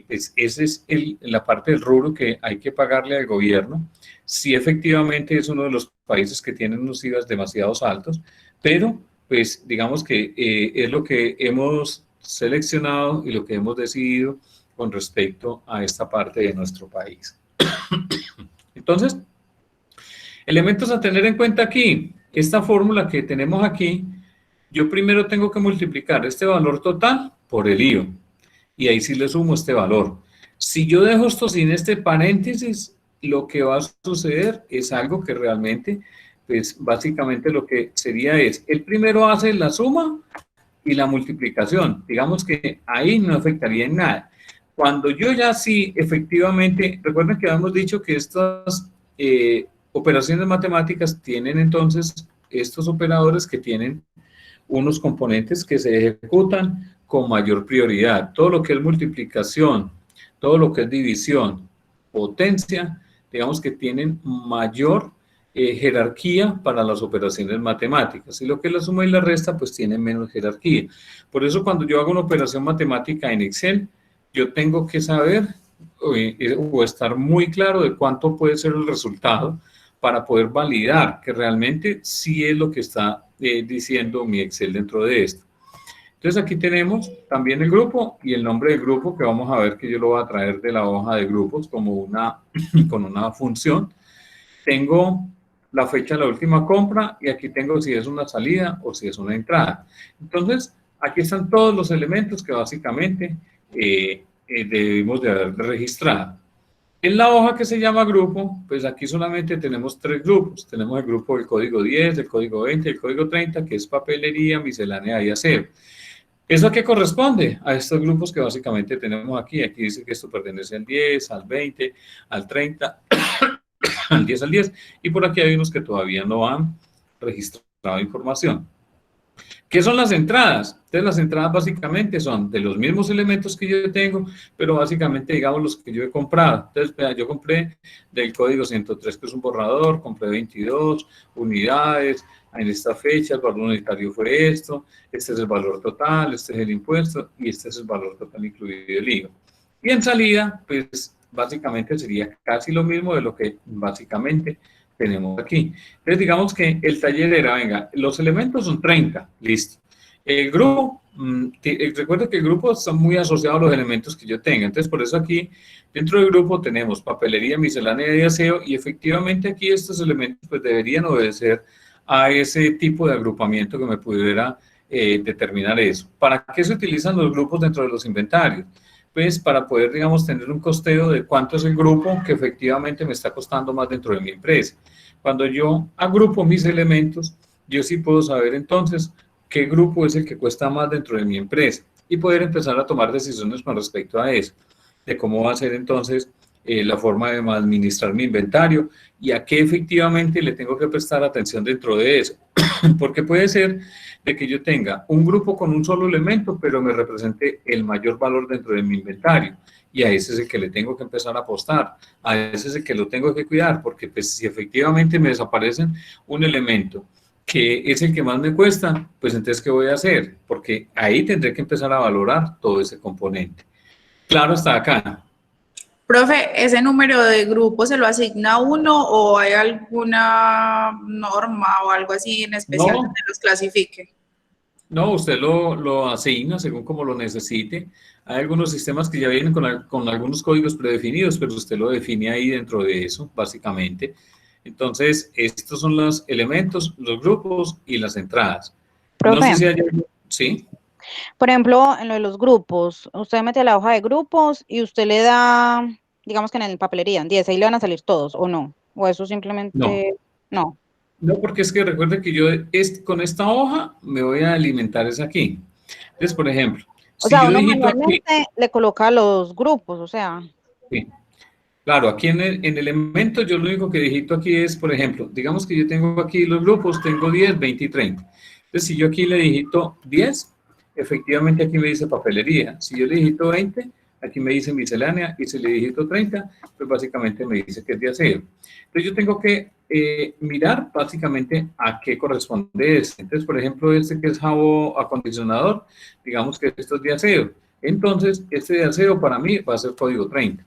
pues esa es la parte del rubro que hay que pagarle al gobierno. Sí, efectivamente es uno de los países que tienen unos IVAs demasiado altos, pero pues digamos que es lo que hemos seleccionado y lo que hemos decidido con respecto a esta parte de nuestro país. Entonces, elementos a tener en cuenta aquí. Esta fórmula que tenemos aquí, yo primero tengo que multiplicar este valor total por el IVA y ahí sí le sumo este valor. Si yo dejo esto sin este paréntesis, lo que va a suceder es algo que realmente, pues básicamente lo que sería es, el primero hace la suma y la multiplicación. Digamos que ahí no afectaría en nada. Cuando yo ya sí, efectivamente, recuerden que habíamos dicho que estas operaciones matemáticas tienen entonces estos operadores que tienen unos componentes que se ejecutan con mayor prioridad. Todo lo que es multiplicación, todo lo que es división, potencia, digamos que tienen mayor jerarquía para las operaciones matemáticas, y lo que es la suma y la resta pues tienen menos jerarquía. Por eso cuando yo hago una operación matemática en Excel, yo tengo que saber o estar muy claro de cuánto puede ser el resultado para poder validar que realmente sí es lo que está diciendo mi Excel dentro de esto. Entonces aquí tenemos también el grupo y el nombre del grupo, que vamos a ver que yo lo voy a traer de la hoja de grupos como con una función. Tengo la fecha de la última compra y aquí tengo si es una salida o si es una entrada. Entonces, aquí están todos los elementos que básicamente debemos de haber registrado. En la hoja que se llama grupo, pues aquí solamente tenemos 3 grupos. Tenemos el grupo del código 10, el código 20 y el código 30, que es papelería, miscelánea y aseo. ¿Eso a qué corresponde? A estos grupos que básicamente tenemos aquí. Aquí dice que esto pertenece al 10, al 20, al 30, al 10, al 10. Y por aquí hay unos que todavía no han registrado información. ¿Qué son las entradas? Entonces, las entradas básicamente son de los mismos elementos que yo tengo, pero básicamente, digamos, los que yo he comprado. Entonces, vea, yo compré del código 103, que es un borrador, compré 22 unidades, en esta fecha el valor unitario fue esto, este es el valor total, este es el impuesto y este es el valor total incluido el IVA. Y en salida, pues, básicamente sería casi lo mismo de lo que básicamente tenemos aquí. Entonces, digamos que el taller era, venga, los elementos son 30, listo. El grupo, recuerda que el grupo está muy asociado a los elementos que yo tenga. Entonces, por eso aquí, dentro del grupo tenemos papelería, miscelánea y aseo, y efectivamente aquí estos elementos pues deberían obedecer a ese tipo de agrupamiento que me pudiera determinar eso. ¿Para qué se utilizan los grupos dentro de los inventarios? Pues para poder, digamos, tener un costeo de cuánto es el grupo que efectivamente me está costando más dentro de mi empresa. Cuando yo agrupo mis elementos, yo sí puedo saber entonces qué grupo es el que cuesta más dentro de mi empresa y poder empezar a tomar decisiones con respecto a eso, de cómo va a ser entonces la forma de administrar mi inventario y a qué efectivamente le tengo que prestar atención dentro de eso. Porque puede ser de que yo tenga un grupo con un solo elemento, pero me represente el mayor valor dentro de mi inventario. Y a ese es el que le tengo que empezar a apostar, a ese es el que lo tengo que cuidar, porque pues si efectivamente me desaparecen un elemento que es el que más me cuesta, pues entonces ¿qué voy a hacer? Porque ahí tendré que empezar a valorar todo ese componente. Claro, hasta acá. Profe, ¿ese número de grupo se lo asigna a uno o hay alguna norma o algo así en especial No. donde los clasifique? No, usted lo asigna según como lo necesite. Hay algunos sistemas que ya vienen con algunos códigos predefinidos, pero usted lo define ahí dentro de eso, básicamente. Entonces, estos son los elementos, los grupos y las entradas. No sé Profe, si hay... ¿Sí? por ejemplo, en lo de los grupos, usted mete la hoja de grupos y usted le da, digamos que en el papelería, 10, ahí le van a salir todos, ¿o no? O eso No. simplemente, no. No, porque es que recuerde que yo con esta hoja me voy a alimentar es aquí. Entonces, por ejemplo, O si sea, yo uno digito aquí... manualmente le coloca los grupos, o sea. Sí. Claro, aquí en el elemento yo lo único que digito aquí es, por ejemplo, digamos que yo tengo aquí los grupos, tengo 10, 20 y 30. Entonces, si yo aquí le digito 10, efectivamente aquí me dice papelería. Si yo le digito 20, aquí me dice miscelánea, y si le digito 30, pues básicamente me dice que es de aseo. Entonces, yo tengo que mirar básicamente a qué corresponde este. Entonces, por ejemplo, este que es jabón acondicionador, digamos que esto es de aseo. Entonces, este de aseo para mí va a ser código 30.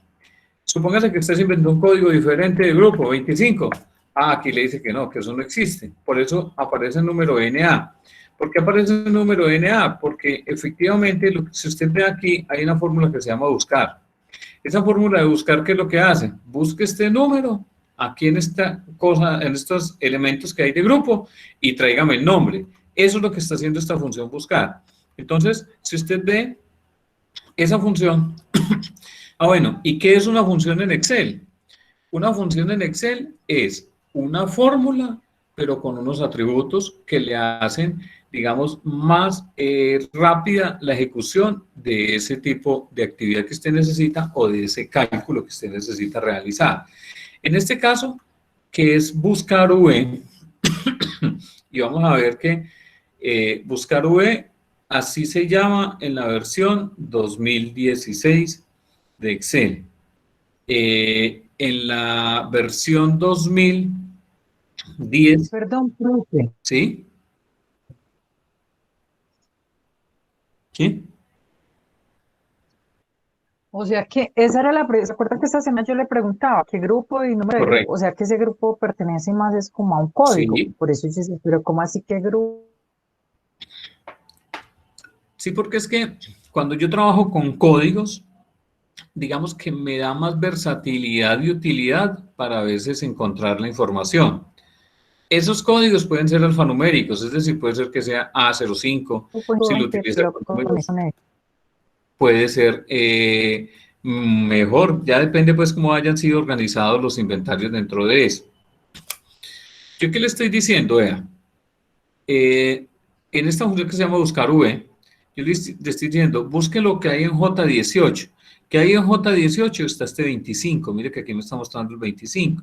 Supóngase que usted se inventó un código diferente de grupo, 25. Ah, aquí le dice que no, que eso no existe. Por eso aparece el número NA. ¿Por qué aparece el número NA? Porque efectivamente, si usted ve aquí, hay una fórmula que se llama buscar. Esa fórmula de buscar, ¿qué es lo que hace? Busque este número aquí en esta cosa, en estos elementos que hay de grupo y tráigame el nombre. Eso es lo que está haciendo esta función buscar. Entonces, si usted ve esa función... Ah, bueno, ¿y qué es una función en Excel? Una función en Excel es una fórmula, pero con unos atributos que le hacen, digamos, más rápida la ejecución de ese tipo de actividad que usted necesita o de ese cálculo que usted necesita realizar. En este caso, que es buscar V, y vamos a ver que buscar V, así se llama en la versión 2016 de Excel. En la versión 2010. Perdón, profe. ¿Sí? ¿Sí? O sea que esa era ¿se acuerda que esta semana yo le preguntaba qué grupo y número de grupo? Correcto. O sea que ese grupo pertenece más es como a un código. Sí. Por eso yo decía, pero ¿cómo así qué grupo? Sí, porque es que cuando yo trabajo con códigos, digamos que me da más versatilidad y utilidad para a veces encontrar la información. Esos códigos pueden ser alfanuméricos, es decir, puede ser que sea A05, si lo utiliza puede ser mejor, ya depende pues cómo hayan sido organizados los inventarios dentro de eso. ¿Yo qué le estoy diciendo? Vea, en esta función que se llama buscar V, yo le estoy diciendo, busque lo que hay en J18. ¿Qué hay en J18? Está este 25, mire que aquí me está mostrando el 25.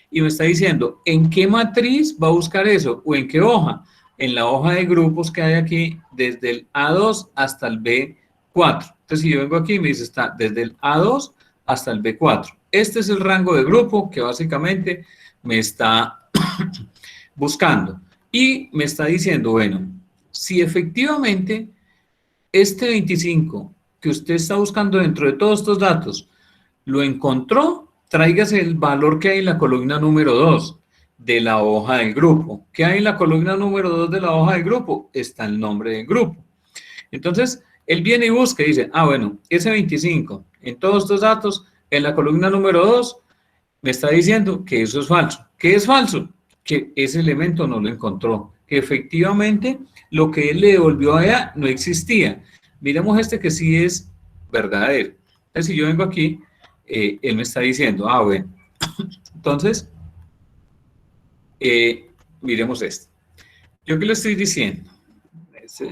Y me está diciendo, ¿en qué matriz va a buscar eso? ¿O en qué hoja? En la hoja de grupos que hay aquí, desde el A2 hasta el B4. Entonces, si yo vengo aquí, me dice, está desde el A2 hasta el B4. Este es el rango de grupo que básicamente me está buscando. Y me está diciendo, bueno, si efectivamente este 25 que usted está buscando dentro de todos estos datos lo encontró, tráigase el valor que hay en la columna número 2 de la hoja del grupo. ¿Qué hay en la columna número 2 de la hoja del grupo? Está el nombre del grupo. Entonces, él viene y busca y dice, ah, bueno, ese 25, en todos estos datos, en la columna número 2, me está diciendo que eso es falso. ¿Qué es falso? Que ese elemento no lo encontró, que efectivamente lo que él le devolvió a ella no existía. Miremos este que sí es verdadero. Entonces, si yo vengo aquí, él me está diciendo, ah, bueno, entonces, miremos esto. ¿Yo qué le estoy diciendo? Eso.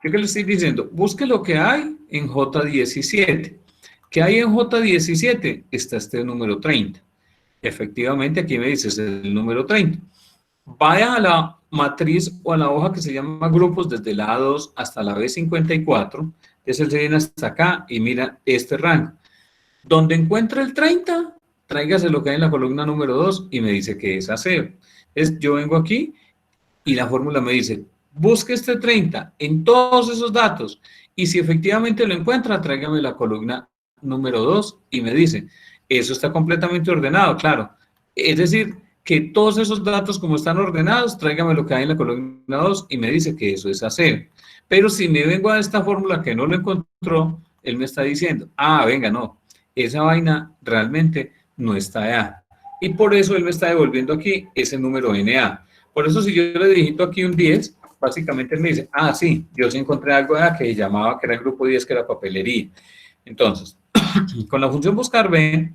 ¿Yo qué le estoy diciendo? Busque lo que hay en J17. ¿Qué hay en J17? Está este número 30. Efectivamente, aquí me dice es el número 30. Vaya a la matriz o a la hoja que se llama grupos desde la A2 hasta la B54. Entonces se viene hasta acá y mira este rango. Donde encuentra el 30, tráigase lo que hay en la columna número 2 y me dice que es aseo. Entonces yo vengo aquí y la fórmula me dice, busque este 30 en todos esos datos y si efectivamente lo encuentra, tráigame la columna número 2 y me dice, eso está completamente ordenado, claro. Es decir, que todos esos datos como están ordenados, tráigame lo que hay en la columna 2 y me dice que eso es aseo. Pero si me vengo a esta fórmula que no lo encontró, él me está diciendo, ah, venga, no, esa vaina realmente no está allá. Y por eso él me está devolviendo aquí ese número NA. Por eso si yo le digito aquí un 10, básicamente él me dice, ah, sí, yo sí encontré algo allá que llamaba, que era el grupo 10, que era papelería. Entonces, con la función buscar B,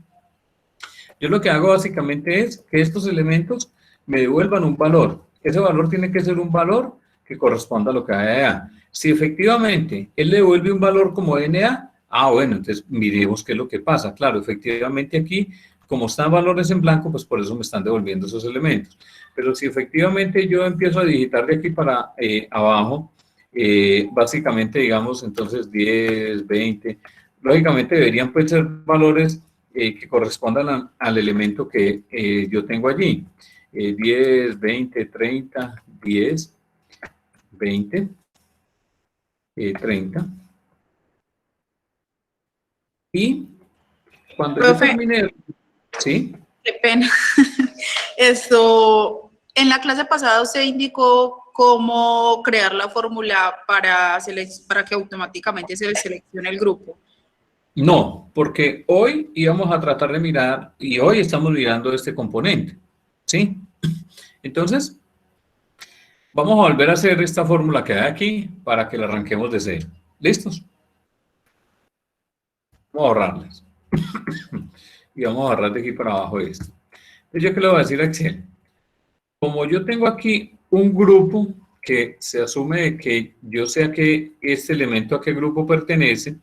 yo lo que hago básicamente es que estos elementos me devuelvan un valor. Ese valor tiene que ser un valor que corresponda a lo que hay allá. Si efectivamente él le devuelve un valor como NA, ah, bueno, entonces miremos qué es lo que pasa. Claro, efectivamente aquí, como están valores en blanco, pues por eso me están devolviendo esos elementos. Pero si efectivamente yo empiezo a digitar de aquí para abajo, básicamente, digamos, entonces 10, 20, lógicamente deberían pues ser valores que correspondan al elemento que yo tengo allí. 10, 20, 30, 10, 20, 30. Y cuando Profe, yo termine, ¿sí? qué pena. Esto, en la clase pasada usted indicó cómo crear la fórmula para que automáticamente se seleccione el grupo. No, porque hoy íbamos a tratar de mirar, y hoy estamos mirando este componente, ¿sí? Entonces, vamos a volver a hacer esta fórmula que hay aquí para que la arranquemos de cero. ¿Listos? Vamos a ahorrarlas. Y vamos a ahorrar de aquí para abajo esto. Entonces, ¿yo qué le voy a decir a Excel? Como yo tengo aquí un grupo que se asume de que yo sé a qué este elemento a qué grupo pertenece,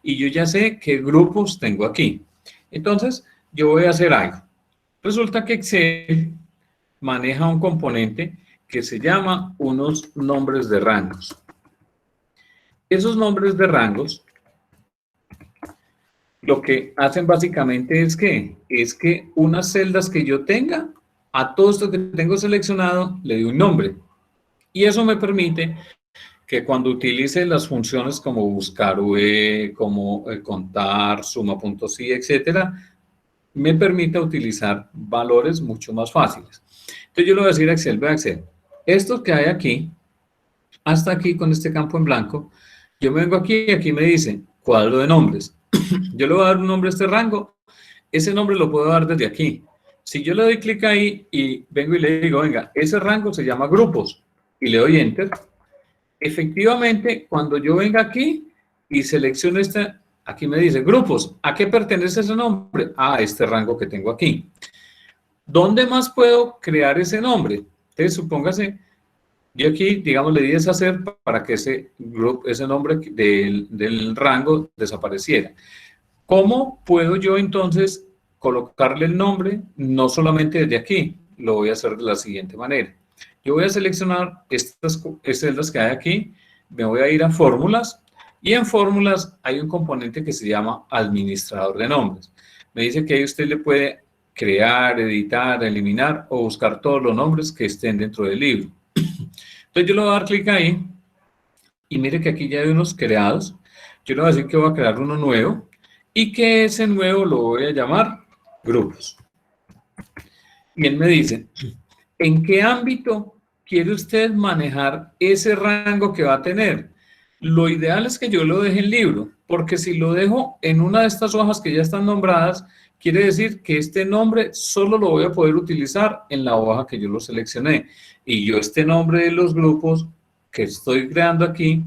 y yo ya sé qué grupos tengo aquí. Entonces, yo voy a hacer algo. Resulta que Excel maneja un componente que se llama unos nombres de rangos. Esos nombres de rangos, lo que hacen básicamente es que unas celdas que yo tenga, a todo esto que tengo seleccionado, le doy un nombre. Y eso me permite que cuando utilice las funciones como buscar V, como contar, suma.si, etcétera, me permite utilizar valores mucho más fáciles. Entonces yo le voy a decir a Excel, vea Excel, estos que hay aquí, hasta aquí con este campo en blanco, yo me vengo aquí y aquí me dice cuadro de nombres. Yo le voy a dar un nombre a este rango, ese nombre lo puedo dar desde aquí. Si yo le doy clic ahí y vengo y le digo, venga, ese rango se llama grupos, y le doy Enter, efectivamente, cuando yo venga aquí y selecciono este, aquí me dice grupos, ¿a qué pertenece ese nombre? A este rango que tengo aquí. ¿Dónde más puedo crear ese nombre? Entonces, supóngase, yo aquí, digamos, le di deshacer para que ese nombre del rango desapareciera. ¿Cómo puedo yo entonces colocarle el nombre? No solamente desde aquí, lo voy a hacer de la siguiente manera. Yo voy a seleccionar estas celdas que hay aquí, me voy a ir a fórmulas, y en fórmulas hay un componente que se llama administrador de nombres. Me dice que ahí usted le puede crear, editar, eliminar o buscar todos los nombres que estén dentro del libro. Entonces yo le voy a dar clic ahí y mire que aquí ya hay unos creados. Yo le voy a decir que voy a crear uno nuevo y que ese nuevo lo voy a llamar grupos. Y él me dice, ¿en qué ámbito quiere usted manejar ese rango que va a tener? Lo ideal es que yo lo deje en libro, porque si lo dejo en una de estas hojas que ya están nombradas, quiere decir que este nombre solo lo voy a poder utilizar en la hoja que yo lo seleccioné. Y yo este nombre de los grupos que estoy creando aquí,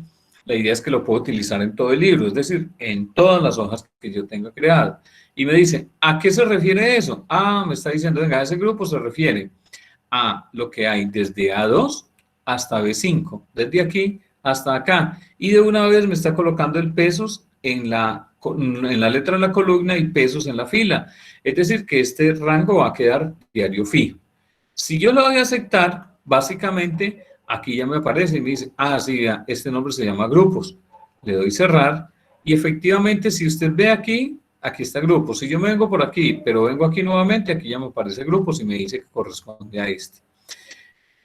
la idea es que lo puedo utilizar en todo el libro, es decir, en todas las hojas que yo tenga creadas. Y me dice, ¿a qué se refiere eso? Ah, me está diciendo, venga, ese grupo se refiere a lo que hay desde A2 hasta B5, desde aquí hasta acá. Y de una vez me está colocando el pesos en la letra de la columna y pesos en la fila. Es decir, que este rango va a quedar diario fijo. Si yo lo doy a aceptar, básicamente aquí ya me aparece y me dice, ah, sí, vea, este nombre se llama grupos. Le doy cerrar y efectivamente si usted ve aquí, aquí está grupos. Si yo me vengo por aquí, pero vengo aquí nuevamente, aquí ya me aparece grupos y me dice que corresponde a este.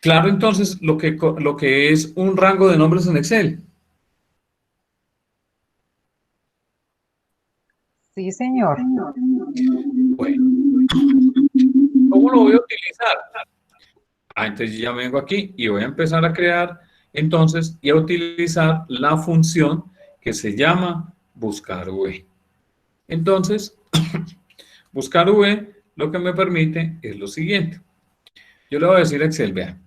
Claro, entonces, lo que es un rango de nombres en Excel. Sí, señor. Bueno, ¿cómo lo voy a utilizar? Entonces ya vengo aquí y voy a empezar a crear, entonces, y a utilizar la función que se llama buscar V. Entonces, buscar V lo que me permite es lo siguiente. Yo le voy a decir a Excel, vean.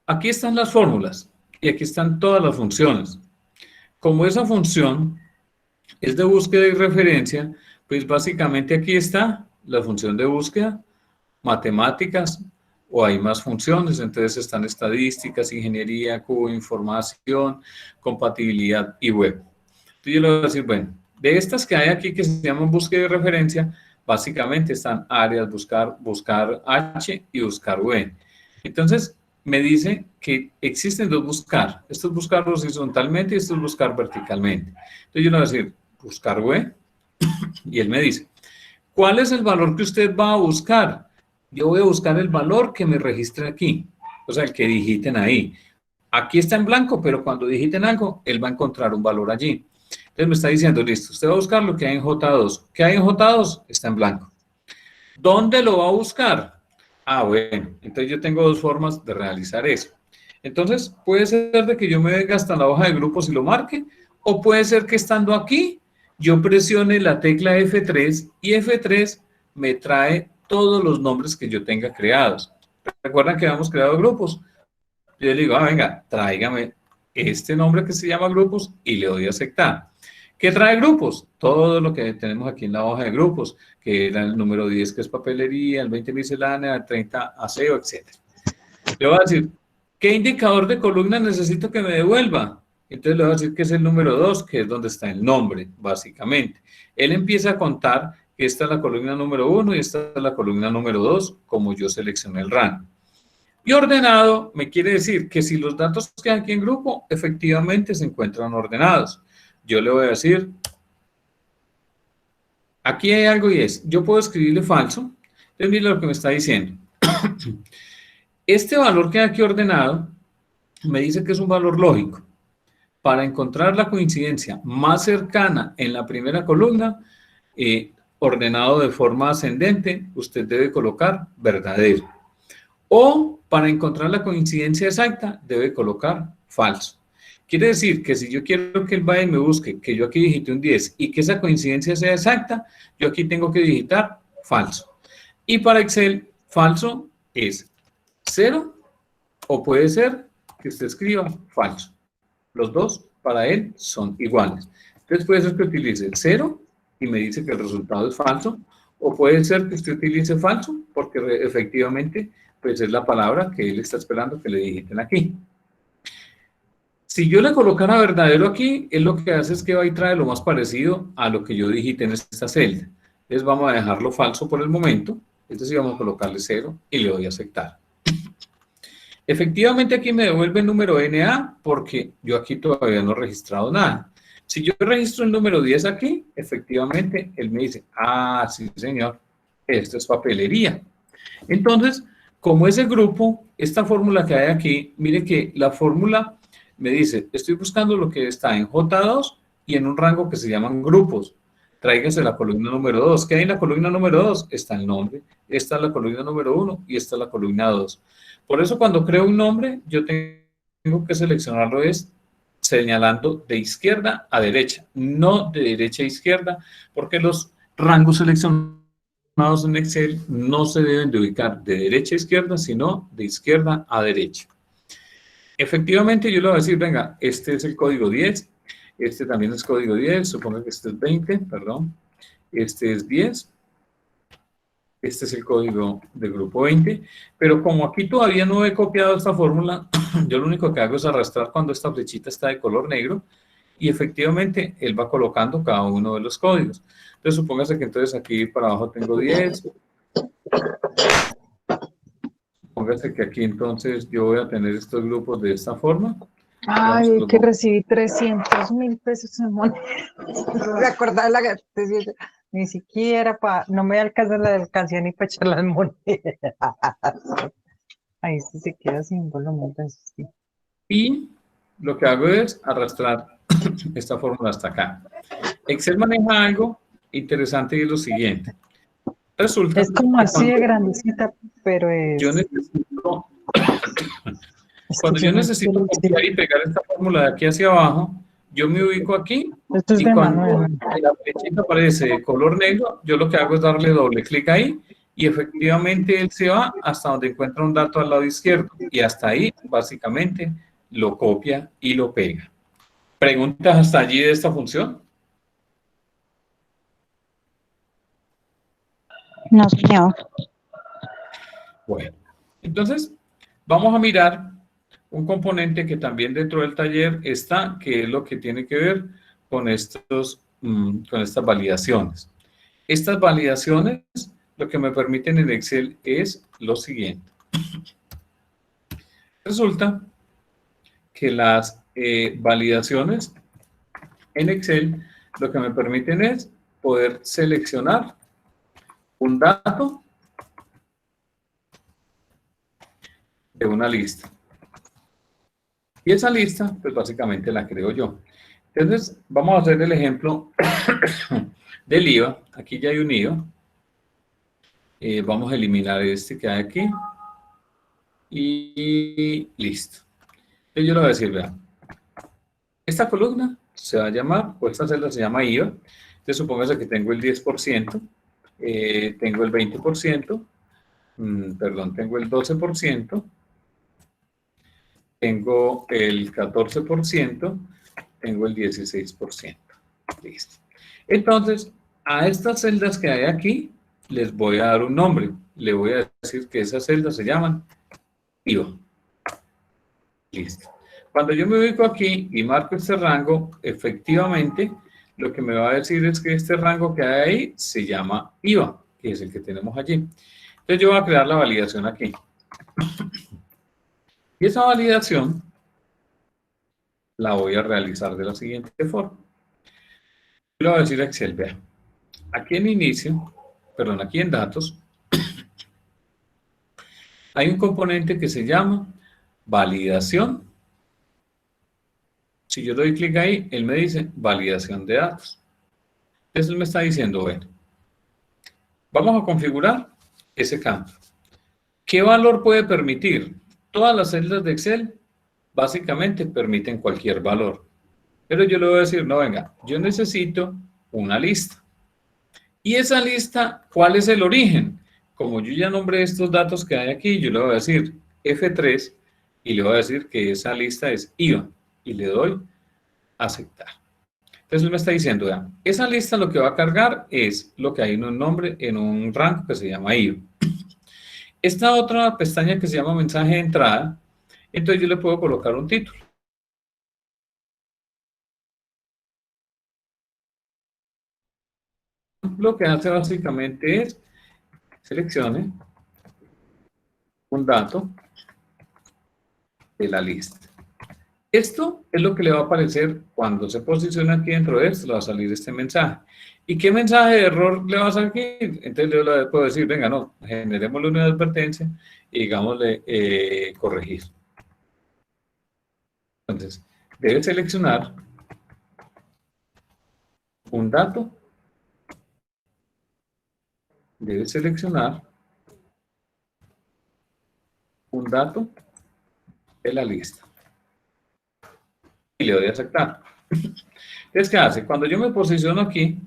Aquí están las fórmulas y aquí están todas las funciones. Como esa función es de búsqueda y referencia, pues básicamente aquí está la función de búsqueda, matemáticas, o hay más funciones, entonces están estadísticas, ingeniería, cubo, información, compatibilidad y web. Entonces yo le voy a decir, bueno, de estas que hay aquí que se llaman búsqueda y referencia, básicamente están áreas, buscar H y buscar V. Entonces me dice que existen dos buscar. Esto es buscar horizontalmente y esto es buscar verticalmente. Entonces yo le voy a decir buscar V y él me dice, ¿cuál es el valor que usted va a buscar? Yo voy a buscar el valor que me registre aquí, o sea, el que digiten ahí. Aquí está en blanco, pero cuando digiten algo, él va a encontrar un valor allí. Entonces me está diciendo, listo, usted va a buscar lo que hay en J2. ¿Qué hay en J2? Está en blanco. ¿Dónde lo va a buscar? Ah, bueno, entonces yo tengo dos formas de realizar eso. Entonces, puede ser de que yo me venga hasta la hoja de grupos y lo marque, o puede ser que estando aquí, yo presione la tecla F3 y F3 me trae todos los nombres que yo tenga creados. ¿Recuerdan que habíamos creado grupos? Yo le digo, venga, tráigame este nombre que se llama grupos y le doy a aceptar. ¿Qué trae grupos? Todo lo que tenemos aquí en la hoja de grupos, que era el número 10 que es papelería, el 20 miscelánea, el 30 aseo, etc. Le voy a decir, ¿qué indicador de columna necesito que me devuelva? Entonces le voy a decir que es el número 2, que es donde está el nombre, básicamente. Él empieza a contar que esta es la columna número 1 y esta es la columna número 2, como yo seleccioné el rango. Y ordenado me quiere decir que si los datos que hay aquí en grupo, efectivamente se encuentran ordenados. Yo le voy a decir, aquí hay algo y es, yo puedo escribirle falso. Entonces mire lo que me está diciendo. Este valor que hay aquí ordenado, me dice que es un valor lógico. Para encontrar la coincidencia más cercana en la primera columna, ordenado de forma ascendente, usted debe colocar verdadero. O para encontrar la coincidencia exacta, debe colocar falso. Quiere decir que si yo quiero que él vaya y me busque, que yo aquí digite un 10 y que esa coincidencia sea exacta, yo aquí tengo que digitar falso. Y para Excel, falso es 0 o puede ser que usted escriba falso. Los dos para él son iguales. Entonces puede ser que utilice 0 y me dice que el resultado es falso, o puede ser que usted utilice falso porque efectivamente pues es la palabra que él está esperando que le digiten aquí. Si yo le colocara verdadero aquí, él lo que hace es que va y trae lo más parecido a lo que yo digité en esta celda. Entonces vamos a dejarlo falso por el momento, entonces vamos a colocarle 0 y le doy a aceptar. Efectivamente aquí me devuelve el número NA porque yo aquí todavía no he registrado nada. Si yo registro el número 10 aquí, efectivamente él me dice, ah, sí señor, esto es papelería. Entonces, como ese grupo, esta fórmula que hay aquí, mire que la fórmula me dice, estoy buscando lo que está en J2 y en un rango que se llaman grupos. tráigase la columna número 2. ¿Qué hay en la columna número 2? Está el nombre. Esta es la columna número 1 y esta es la columna 2. Por eso cuando creo un nombre, yo tengo que seleccionarlo señalando de izquierda a derecha, no de derecha a izquierda, porque los rangos seleccionados en Excel no se deben de ubicar de derecha a izquierda, sino de izquierda a derecha. Efectivamente, yo le voy a decir, venga, este es el código 10, este también es código 10, supongo que este es 20, perdón, este es 10, este es el código del grupo 20, pero como aquí todavía no he copiado esta fórmula, yo lo único que hago es arrastrar cuando esta flechita está de color negro y efectivamente él va colocando cada uno de los códigos. Entonces, supóngase que entonces aquí para abajo tengo 10. Supóngase que aquí entonces yo voy a tener estos grupos de esta forma. Ay, que recibí 300.000 pesos en moneda. ¿Me acordás de la que te decía? Ni siquiera no me alcanza la alcancía ni para echar las monedas. Ahí se queda sin volumen. Sí. Y lo que hago es arrastrar esta fórmula hasta acá. Excel maneja algo interesante y es lo siguiente. Resulta es como así de grandecita, pero es... Yo necesito, cuando yo necesito copiar y pegar esta fórmula de aquí hacia abajo, yo me ubico aquí y cuando la flechita aparece de color negro, yo lo que hago es darle doble clic ahí y efectivamente él se va hasta donde encuentra un dato al lado izquierdo y hasta ahí básicamente lo copia y lo pega. ¿Preguntas hasta allí de esta función? No, señor. Bueno, entonces vamos a mirar un componente que también dentro del taller está, que es lo que tiene que ver con estas validaciones. Estas validaciones lo que me permiten en Excel es lo siguiente. Resulta que las validaciones en Excel lo que me permiten es poder seleccionar un dato de una lista. Y esa lista, pues básicamente la creo yo. Entonces, vamos a hacer el ejemplo del IVA. Aquí ya hay un IVA. Vamos a eliminar este que hay aquí. Y listo. Entonces yo le voy a decir, vean, esta columna se va a llamar, o esta celda se llama IVA. Entonces, supóngase que tengo el 10%, tengo el 20%, perdón, tengo el 12%, tengo el 14%, tengo el 16%. Listo. Entonces, a estas celdas que hay aquí, les voy a dar un nombre. Le voy a decir que esas celdas se llaman IVA. Listo. Cuando yo me ubico aquí y marco este rango, efectivamente, lo que me va a decir es que este rango que hay ahí se llama IVA, que es el que tenemos allí. Entonces, yo voy a crear la validación aquí. Y esa validación la voy a realizar de la siguiente forma. Yo le voy a decir a Excel, vea, aquí en inicio, perdón, aquí en datos, hay un componente que se llama validación. Si yo doy clic ahí, él me dice validación de datos. Entonces él me está diciendo, bueno, vamos a configurar ese campo. ¿Qué valor puede permitir? Todas las celdas de Excel básicamente permiten cualquier valor. Pero yo le voy a decir, no, venga, yo necesito una lista. Y esa lista, ¿cuál es el origen? Como yo ya nombré estos datos que hay aquí, yo le voy a decir F3 y le voy a decir que esa lista es IVA y le doy aceptar. Entonces él me está diciendo, vean, esa lista lo que va a cargar es lo que hay en un nombre, en un rango que se llama IVA. Esta otra pestaña que se llama mensaje de entrada, entonces yo le puedo colocar un título. Lo que hace básicamente es seleccione un dato de la lista. Esto es lo que le va a aparecer cuando se posiciona aquí dentro de esto, le va a salir este mensaje. ¿Y qué mensaje de error le va a salir? Entonces yo le puedo decir, venga, no, generémosle una advertencia y digámosle corregir. Entonces, debe seleccionar un dato debe seleccionar un dato de la lista. Y le doy a aceptar. Entonces, ¿qué hace? Cuando yo me posiciono aquí,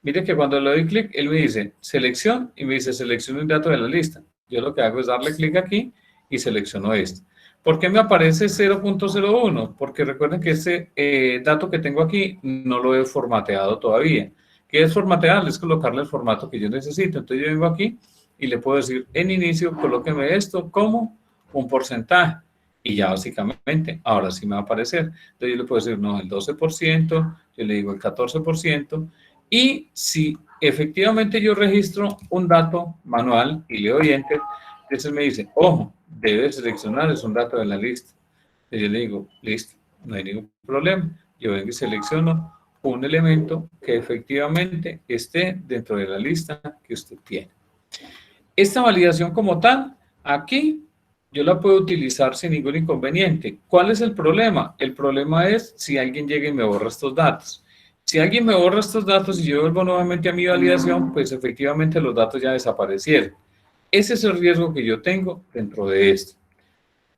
mire que cuando le doy clic, él me dice selección y me dice seleccione un dato de la lista. Yo lo que hago es darle clic aquí y selecciono este. ¿Por qué me aparece 0.01? Porque recuerden que este dato que tengo aquí no lo he formateado todavía. ¿Qué es formatear? Es colocarle el formato que yo necesito. Entonces yo vengo aquí y le puedo decir en inicio, colóqueme esto como un porcentaje. Y ya básicamente, ahora sí me va a aparecer. Entonces yo le puedo decir, no, el 12%, yo le digo el 14%. Y si efectivamente yo registro un dato manual y le doy Enter, entonces me dice, ojo, debe seleccionar, es un dato de la lista. Entonces yo le digo, listo, no hay ningún problema. Yo vengo y selecciono un elemento que efectivamente esté dentro de la lista que usted tiene. Esta validación como tal, aquí yo la puedo utilizar sin ningún inconveniente. ¿Cuál es el problema? El problema es si alguien llega y me borra estos datos. Si alguien me borra estos datos y yo vuelvo nuevamente a mi validación, pues efectivamente los datos ya desaparecieron. Ese es el riesgo que yo tengo dentro de esto.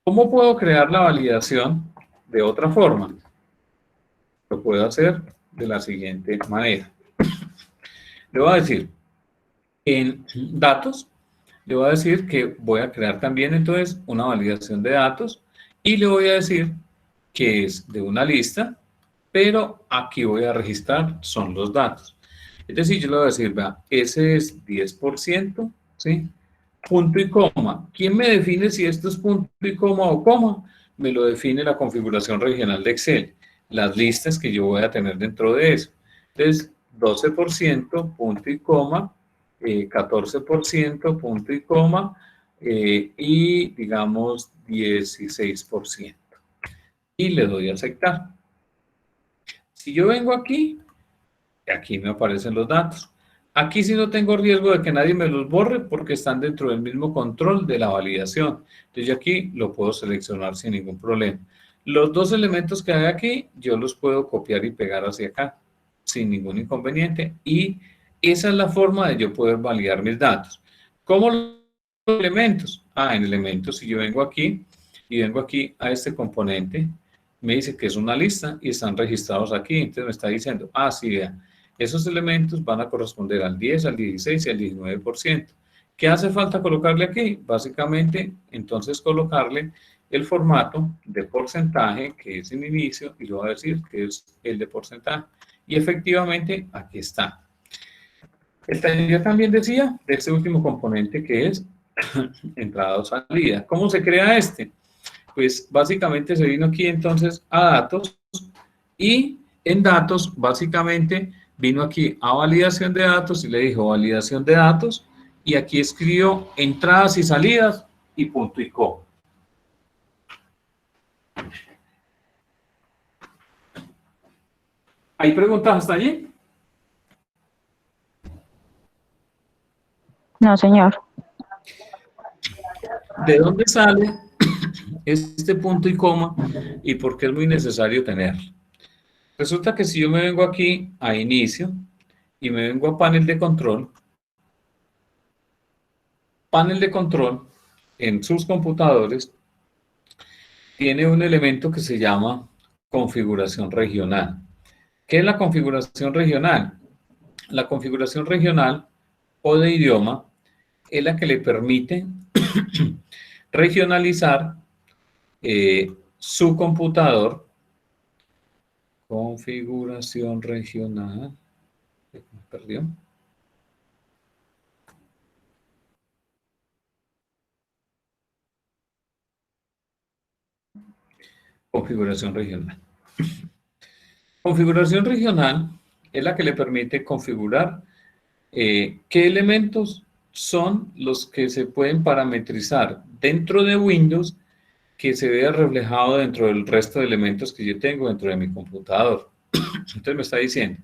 ¿Cómo puedo crear la validación de otra forma? Lo puedo hacer de la siguiente manera. Le voy a decir, en datos, le voy a decir que voy a crear también entonces una validación de datos y le voy a decir que es de una lista, pero aquí voy a registrar son los datos. Es decir, yo le voy a decir, vea, ese es 10%, ¿sí? Punto y coma. ¿Quién me define si esto es punto y coma o coma? Me lo define la configuración regional de Excel, las listas que yo voy a tener dentro de eso. Entonces, 12%, punto y coma, 14%, punto y coma, y digamos 16%. Y le doy a aceptar. Si yo vengo aquí me aparecen los datos. Aquí sí no tengo riesgo de que nadie me los borre porque están dentro del mismo control de la validación. Entonces yo aquí lo puedo seleccionar sin ningún problema. Los dos elementos que hay aquí, yo los puedo copiar y pegar hacia acá sin ningún inconveniente. Y esa es la forma de yo poder validar mis datos. ¿Cómo los elementos? En elementos, si yo vengo aquí y vengo aquí a este componente, me dice que es una lista y están registrados aquí. Entonces me está diciendo, sí, vean, esos elementos van a corresponder al 10, al 16 y al 19%. ¿Qué hace falta colocarle aquí? Básicamente, entonces colocarle el formato de porcentaje, que es en inicio, y le voy a decir que es el de porcentaje. Y efectivamente, aquí está. Yo también decía de este último componente que es entrada o salida. ¿Cómo se crea este? Pues básicamente se vino aquí entonces a datos y en datos básicamente vino aquí a validación de datos y le dijo validación de datos y aquí escribió entradas y salidas y punto y coma. ¿Hay preguntas hasta allí? No, señor. ¿De dónde sale este punto y coma y por qué es muy necesario tenerlo? Resulta que si yo me vengo aquí a inicio y me vengo a panel de control en sus computadores tiene un elemento que se llama configuración regional. ¿Qué es la configuración regional? La configuración regional o de idioma es la que le permite regionalizar su computador. Configuración regional. Me perdió. Configuración regional. Configuración regional es la que le permite configurar qué elementos son los que se pueden parametrizar dentro de Windows que se vea reflejado dentro del resto de elementos que yo tengo dentro de mi computador. Entonces me está diciendo,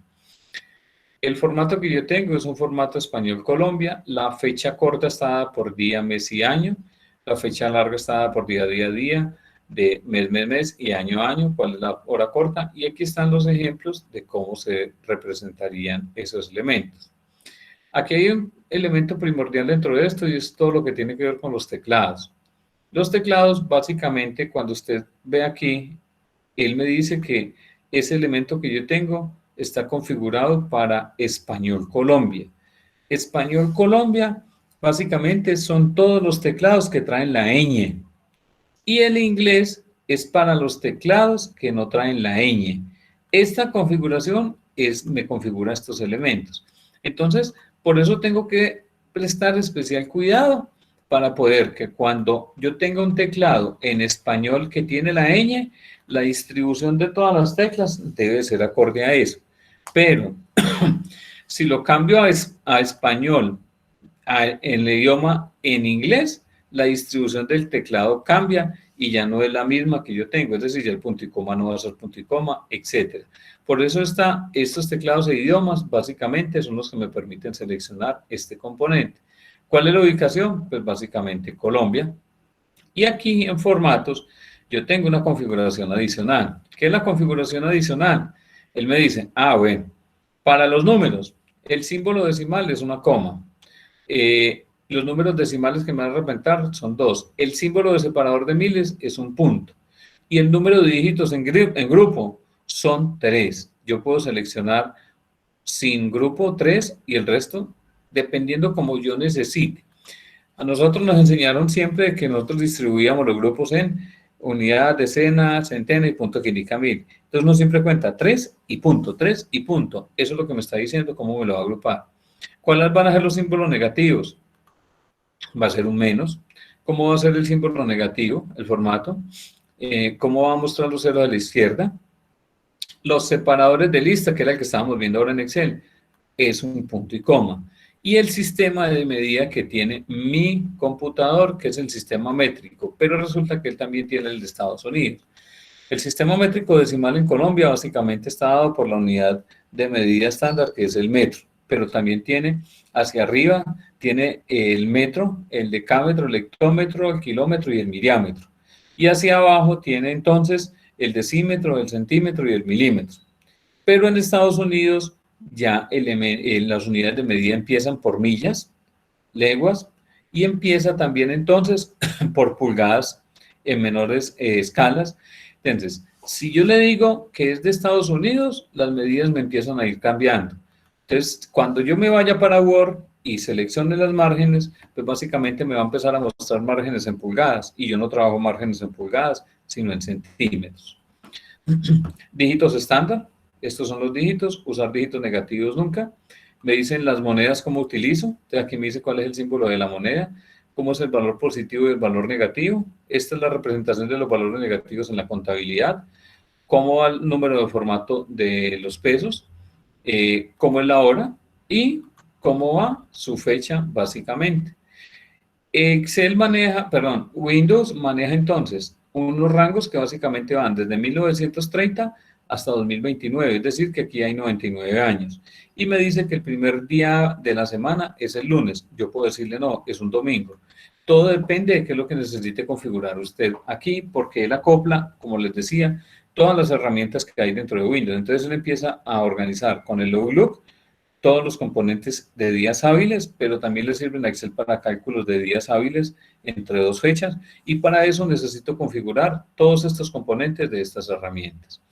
el formato que yo tengo es un formato español Colombia, la fecha corta está dada por día, mes y año, la fecha larga está dada por día, de mes y año, cuál es la hora corta, y aquí están los ejemplos de cómo se representarían esos elementos. Aquí hay elemento primordial dentro de esto y es todo lo que tiene que ver con los teclados. Los teclados, básicamente, cuando usted ve aquí, él me dice que ese elemento que yo tengo está configurado para Español Colombia. Español Colombia, básicamente, son todos los teclados que traen la ñ. Y el inglés es para los teclados que no traen la ñ. Esta configuración me configura estos elementos. Entonces, por eso tengo que prestar especial cuidado para poder que cuando yo tenga un teclado en español que tiene la ñ, la distribución de todas las teclas debe ser acorde a eso. Pero si lo cambio a español, en el idioma en inglés, la distribución del teclado cambia y ya no es la misma que yo tengo, es decir, ya el punto y coma no va a ser punto y coma, etc. Por eso estos teclados de idiomas básicamente son los que me permiten seleccionar este componente. ¿Cuál es la ubicación? Pues básicamente Colombia. Y aquí en formatos yo tengo una configuración adicional. ¿Qué es la configuración adicional? Él me dice, bueno, para los números, el símbolo decimal es una coma. Los números decimales que me van a representar son 2. El símbolo de separador de miles es un punto. Y el número de dígitos en grupo son 3. Yo puedo seleccionar sin grupo 3 y el resto dependiendo como yo necesite. A nosotros nos enseñaron siempre que nosotros distribuíamos los grupos en unidad, decena, centena y punto química mil. Entonces uno siempre cuenta 3 y punto, 3 y punto. Eso es lo que me está diciendo cómo me lo va a agrupar. ¿Cuáles van a ser los símbolos negativos? Va a ser un menos. ¿Cómo va a ser el símbolo negativo? El formato. ¿Cómo va a mostrar los ceros a la izquierda? Los separadores de lista, que era el que estábamos viendo ahora en Excel, es un punto y coma. Y el sistema de medida que tiene mi computador, que es el sistema métrico, pero resulta que él también tiene el de Estados Unidos. El sistema métrico decimal en Colombia básicamente está dado por la unidad de medida estándar, que es el metro, pero también tiene hacia arriba, tiene el metro, el decámetro, el hectómetro, el kilómetro y el miriámetro. Y hacia abajo tiene entonces el decímetro, el centímetro y el milímetro. Pero en Estados Unidos ya las unidades de medida empiezan por millas, leguas, y empieza también entonces por pulgadas en menores escalas. Entonces, si yo le digo que es de Estados Unidos, las medidas me empiezan a ir cambiando. Entonces, cuando yo me vaya para Word y seleccione las márgenes, pues básicamente me va a empezar a mostrar márgenes en pulgadas, y yo no trabajo márgenes en pulgadas, sino en centímetros. Dígitos estándar. Estos son los dígitos, usar dígitos negativos nunca. Me dicen las monedas cómo utilizo. Entonces aquí me dice cuál es el símbolo de la moneda, cómo es el valor positivo y el valor negativo. Esta es la representación de los valores negativos en la contabilidad. Cómo va el número de formato de los pesos, cómo es la hora y cómo va su fecha básicamente. Windows maneja entonces unos rangos que básicamente van desde 1930 hasta 2029, es decir, que aquí hay 99 años. Y me dice que el primer día de la semana es el lunes. Yo puedo decirle, no, es un domingo. Todo depende de qué es lo que necesite configurar usted aquí, porque él acopla, como les decía, todas las herramientas que hay dentro de Windows. Entonces él empieza a organizar con el Outlook todos los componentes de días hábiles, pero también le sirve en Excel para cálculos de días hábiles entre 2 fechas, y para eso necesito configurar todos estos componentes de estas herramientas.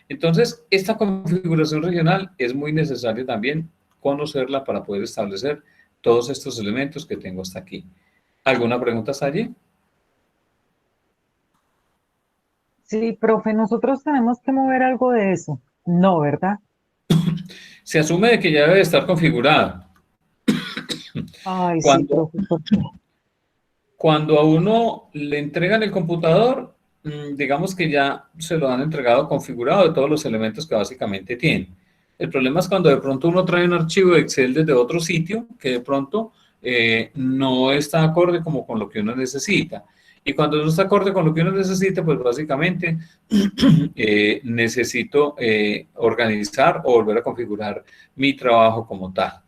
Entonces, esta configuración regional es muy necesario también conocerla para poder establecer todos estos elementos que tengo hasta aquí. ¿Alguna pregunta hasta allí? Sí, profe, nosotros tenemos que mover algo de eso. No, ¿verdad? Se asume de que ya debe estar configurada. Ay, sí, profe, ¿por qué? Cuando a uno le entregan el computador, digamos que ya se lo han entregado configurado de todos los elementos que básicamente tiene. El problema es cuando de pronto uno trae un archivo de Excel desde otro sitio que de pronto no está acorde como con lo que uno necesita. Y cuando no está acorde con lo que uno necesita, pues básicamente necesito organizar o volver a configurar mi trabajo como tal.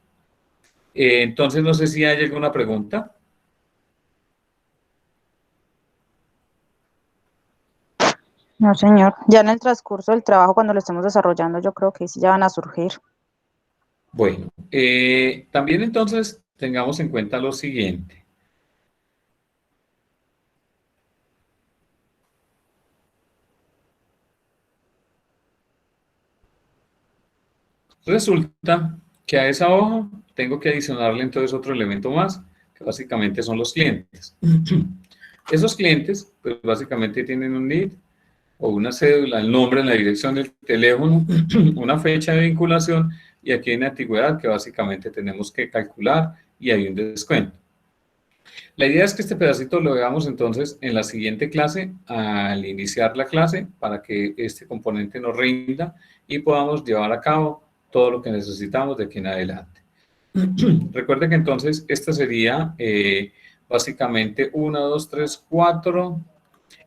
Entonces, no sé si hay alguna pregunta. No, señor. Ya en el transcurso del trabajo, cuando lo estemos desarrollando, yo creo que sí ya van a surgir. Bueno, también entonces tengamos en cuenta lo siguiente. Resulta que a esa hoja tengo que adicionarle entonces otro elemento más, que básicamente son los clientes. Esos clientes, pues básicamente tienen un NID o una cédula, el nombre, la dirección del teléfono, una fecha de vinculación y aquí hay una antigüedad que básicamente tenemos que calcular y hay un descuento. La idea es que este pedacito lo veamos entonces en la siguiente clase, al iniciar la clase, para que este componente nos rinda y podamos llevar a cabo todo lo que necesitamos de aquí en adelante. Recuerde que entonces esta sería básicamente 1, 2, 3, 4.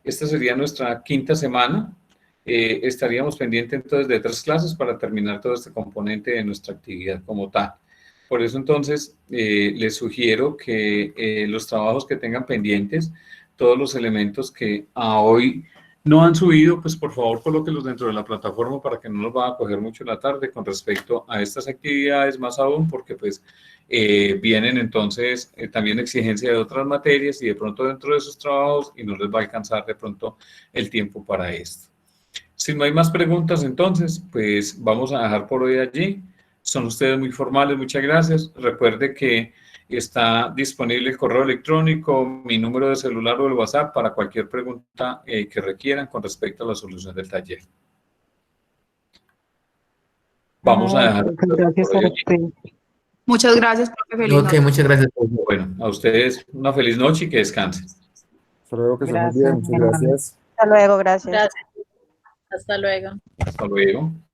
Esta sería nuestra quinta semana. Estaríamos pendientes entonces de 3 clases para terminar todo este componente de nuestra actividad como tal. Por eso entonces les sugiero que los trabajos que tengan pendientes, todos los elementos que a hoy no han subido, pues por favor colóquenlos dentro de la plataforma para que no nos va a coger mucho la tarde con respecto a estas actividades, más aún porque pues vienen entonces también exigencia de otras materias y de pronto dentro de esos trabajos y no les va a alcanzar de pronto el tiempo para esto. Si no hay más preguntas entonces, pues vamos a dejar por hoy allí. Son ustedes muy formales, muchas gracias. Recuerde que está disponible el correo electrónico, mi número de celular o el WhatsApp para cualquier pregunta que requieran con respecto a la solución del taller. Vamos a dejar. Gracias a usted. Muchas gracias, profe. Feliz Ok, noche. muchas gracias. Bueno, a ustedes una feliz noche y que descansen. Hasta luego, que estén muy Gracias, bien. Muchas gracias. Hasta luego, gracias. Gracias. Hasta luego. Hasta luego.